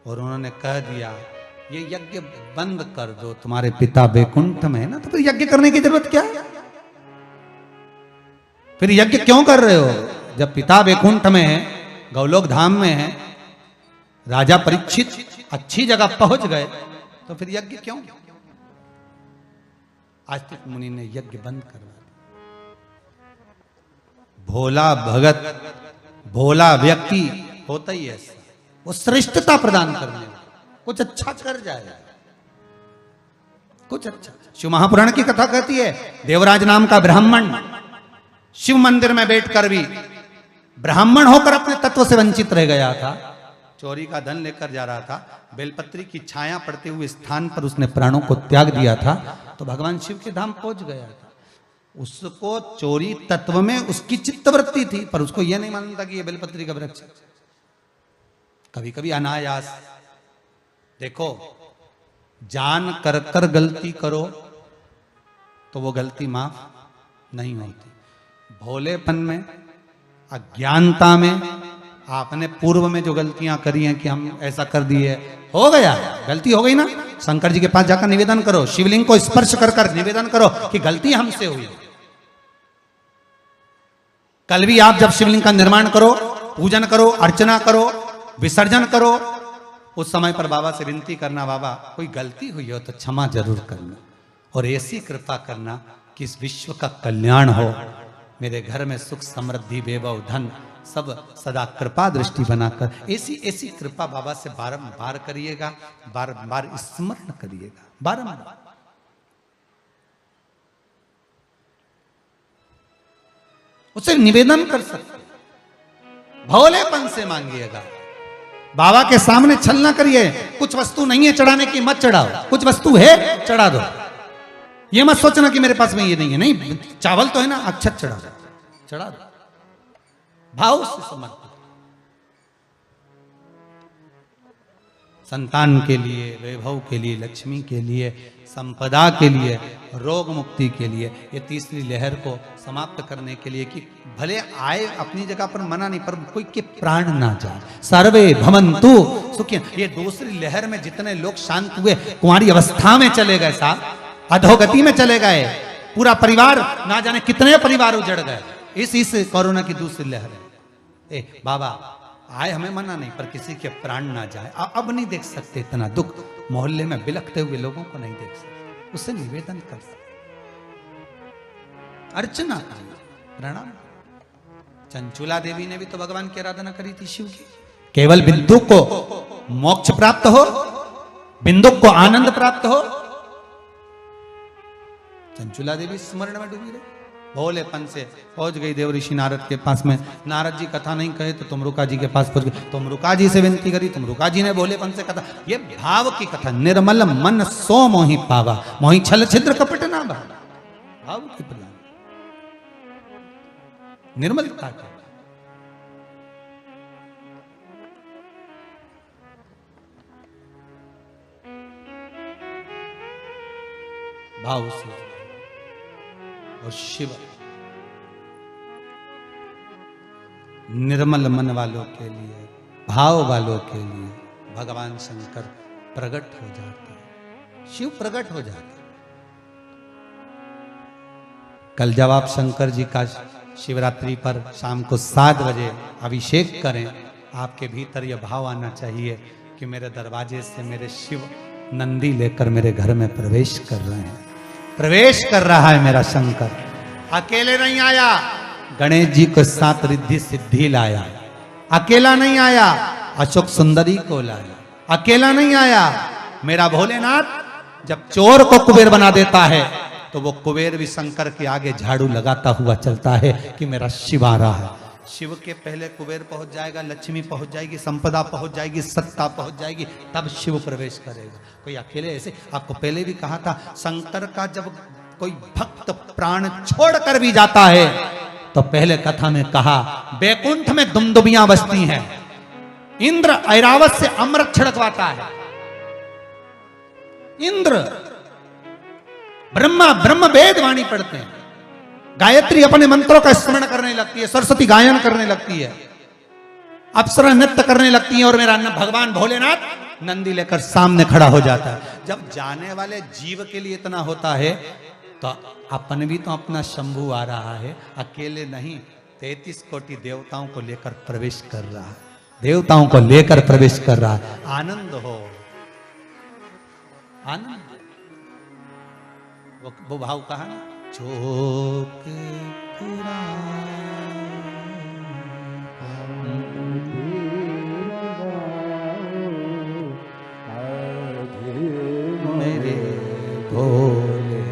और उन्होंने कह दिया ये यज्ञ बंद कर दो, तुम्हारे पिता बैकुंठ में है ना, तो फिर यज्ञ करने की जरूरत क्या है? फिर यज्ञ क्यों कर रहे हो? जब पिता बैकुंठ में है, गौलोक धाम में है, राजा परीक्षित अच्छी जगह पहुंच गए, तो फिर यज्ञ क्यों? आस्तिक मुनि ने यज्ञ बंद करवा दिया। भोला भगत, भोला व्यक्ति होता ही ऐसा, वो श्रेष्ठता प्रदान करने में कुछ अच्छा कर जाएगा, कुछ अच्छा। शिव महापुराण की कथा कहती है, देवराज नाम का ब्राह्मण शिव मंदिर में बैठकर भी ब्राह्मण होकर अपने तत्व से वंचित रह गया था। चोरी का धन लेकर जा रहा था, बेलपत्री की छाया पड़ते हुए स्थान पर उसने प्राणों को त्याग दिया था, तो भगवान शिव के धाम पहुंच गया था। उसको चोरी तत्व में उसकी चित्तवृत्ति थी, पर उसको यह नहीं मालूम था कि यह बेलपत्री का वृक्ष। कभी कभी अनायास देखो, जान कर कर गलती करो तो वो गलती माफ नहीं होती। भोलेपन में, अज्ञानता में, आपने पूर्व में जो गलतियां करी हैं कि हम ऐसा कर दिए, हो गया, गलती हो गई ना, शंकर जी के पास जाकर निवेदन करो, शिवलिंग को स्पर्श कर कर निवेदन करो कि गलती हमसे हुई। कल भी आप जब शिवलिंग का निर्माण करो, पूजन करो, अर्चना करो, विसर्जन करो, उस समय पर बाबा से विनती करना, बाबा कोई गलती हुई हो तो क्षमा जरूर करना, और ऐसी कृपा करना कि इस विश्व का कल्याण हो, मेरे घर में सुख समृद्धि वैभव धन सब सदा कृपा दृष्टि बनाकर, ऐसी ऐसी कृपा बाबा से बारंबार करिएगा, बारंबार स्मरण करिएगा, बारंबार। उसे निवेदन कर सकते, भोलेपन से मांगिएगा। बाबा के सामने छल ना करिए, कुछ वस्तु नहीं है चढ़ाने की मत चढ़ाओ, कुछ वस्तु है चढ़ा दो। ये मत सोचना कि मेरे पास में ये नहीं है, नहीं, चावल तो है ना, अक्षत चढ़ा दो, चढ़ा दो, भाव से समर्पित। संतान के लिए, वैभव के लिए, लक्ष्मी के लिए, संपदा के लिए, रोग मुक्ति के लिए, ये तीसरी लहर को समाप्त करने के लिए कि भले आए अपनी जगह पर, मना नहीं, पर कोई के प्राण ना जाए। सर्वे भवन्तु सुखी। ये दूसरी लहर में जितने लोग शांत हुए, कुंवारी अवस्था में चले गए, साहब अधोगति में चले गए, पूरा परिवार, ना जाने कितने परिवार उजड़ गए इस कोरोना की दूसरी लहर है। बाबा आए, हमें मना नहीं, पर किसी के प्राण ना जाए। अब नहीं देख सकते इतना दुख, मोहल्ले में बिलखते हुए लोगों को नहीं देख सकते, उससे निवेदन कर सकते, अर्चना करना, प्रणाम। चंचुला देवी ने भी तो भगवान की आराधना करी थी, शिव की। केवल बिंदु को मोक्ष प्राप्त हो, बिंदु को आनंद प्राप्त हो, चंचुला देवी स्मरण में डूबी रही, भोलेपन से पहुंच गई देव ऋषि नारद के पास में। नारद जी कथा नहीं कहे तो तुमरुका जी के पास पहुंच गई, तुमरुका जी से विनती करी, तुमरुका जी ने भोलेपन से कथा। ये भाव की कथा, निर्मल मन सो मोहि पावा, मोहि छल छिद्र कपट ना बा, भाव की प्रदान, निर्मलता का भाव से। और शिव निर्मल मन वालों के लिए, भाव वालों के लिए भगवान शंकर प्रकट हो जाते हैं, शिव प्रकट हो जाते हैं। कल जब आप शंकर जी का शिवरात्रि पर शाम को 7 बजे अभिषेक करें, आपके भीतर यह भाव आना चाहिए कि मेरे दरवाजे से मेरे शिव नंदी लेकर मेरे घर में प्रवेश कर रहे हैं, प्रवेश कर रहा है मेरा शंकर। अकेले नहीं आया, गणेश जी को साथ रिद्धि सिद्धि लाया, अकेला नहीं आया, अशोक सुंदरी को लाया, अकेला नहीं आया। मेरा भोलेनाथ जब चोर को कुबेर बना देता है तो वो कुबेर भी शंकर के आगे झाड़ू लगाता हुआ चलता है कि मेरा शिव आ रहा है। शिव के पहले कुबेर पहुंच जाएगा, लक्ष्मी पहुंच जाएगी, संपदा पहुंच जाएगी, सत्ता पहुंच जाएगी, तब शिव प्रवेश करेगा। कोई अकेले ऐसे, आपको पहले भी कहा था, शंकर का जब कोई भक्त प्राण छोड़कर भी जाता है तो पहले कथा में कहा, बैकुंठ में दुमदुमियां बसती हैं, इंद्र ऐरावत से अमृत छिड़कवाता है, इंद्र ब्रह्म वेद वाणी पढ़ते हैं, गायत्री अपने मंत्रों का स्मरण करने लगती है, सरस्वती गायन करने लगती है, अप्सरा नृत्य करने लगती है, और मेरा भगवान भोलेनाथ नंदी लेकर सामने खड़ा हो जाता है। जब जाने वाले जीव के लिए इतना होता है तो अपन भी तो अपना शंभु आ रहा है, अकेले नहीं, 33 कोटि देवताओं को लेकर प्रवेश कर रहा है, देवताओं को लेकर प्रवेश कर रहा है। आनंद हो, आनंद। वो भाव कहा ना, चोक मेरे भोले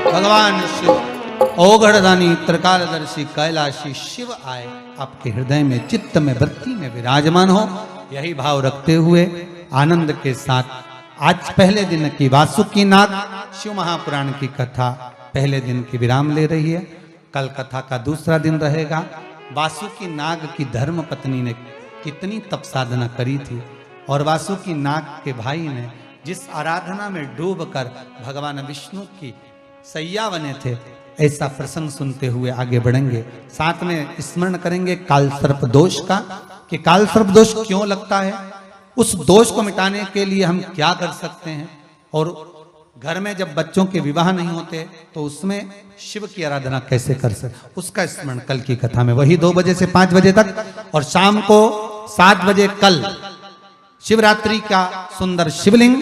भगवान शिव ओघड़दानी त्रिकालदर्शी कैलाशी शिव आए, आपके हृदय में, चित्त में, वृत्ति में विराजमान हो। यही भाव रखते हुए आनंद के साथ आज पहले दिन की वासुकी नाग शिव महापुराण की कथा पहले दिन की विराम ले रही है। कल कथा का दूसरा दिन रहेगा। वासुकी नाग की धर्म पत्नी ने कितनी तप साधना करी थी और वासुकी नाग के भाई ने जिस आराधना में डूबकर भगवान विष्णु की सैया बने थे, ऐसा प्रसंग सुनते हुए आगे बढ़ेंगे। साथ में स्मरण करेंगे काल सर्प दोष का, कि काल सर्प दोष क्यों लगता है, उस दोष को मिटाने के लिए हम क्या कर सकते हैं, और घर में जब बच्चों के विवाह नहीं होते तो उसमें शिव की आराधना कैसे कर सकते, उसका स्मरण कल की कथा में। वही 2 बजे से 5 बजे तक, और शाम को 7 बजे कल शिवरात्रि का सुंदर शिवलिंग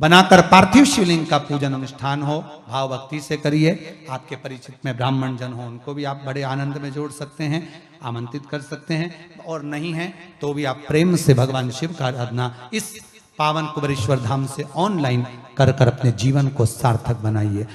बनाकर पार्थिव शिवलिंग का पूजन अनुष्ठान हो। भाव भक्ति से करिए। आपके परिचित में ब्राह्मण जन हो, उनको भी आप बड़े आनंद में जोड़ सकते हैं, आमंत्रित कर सकते हैं, और नहीं है तो भी आप प्रेम से भगवान शिव का आराधना इस पावन कुबेरेश्वर धाम से ऑनलाइन कर अपने जीवन को सार्थक बनाइए।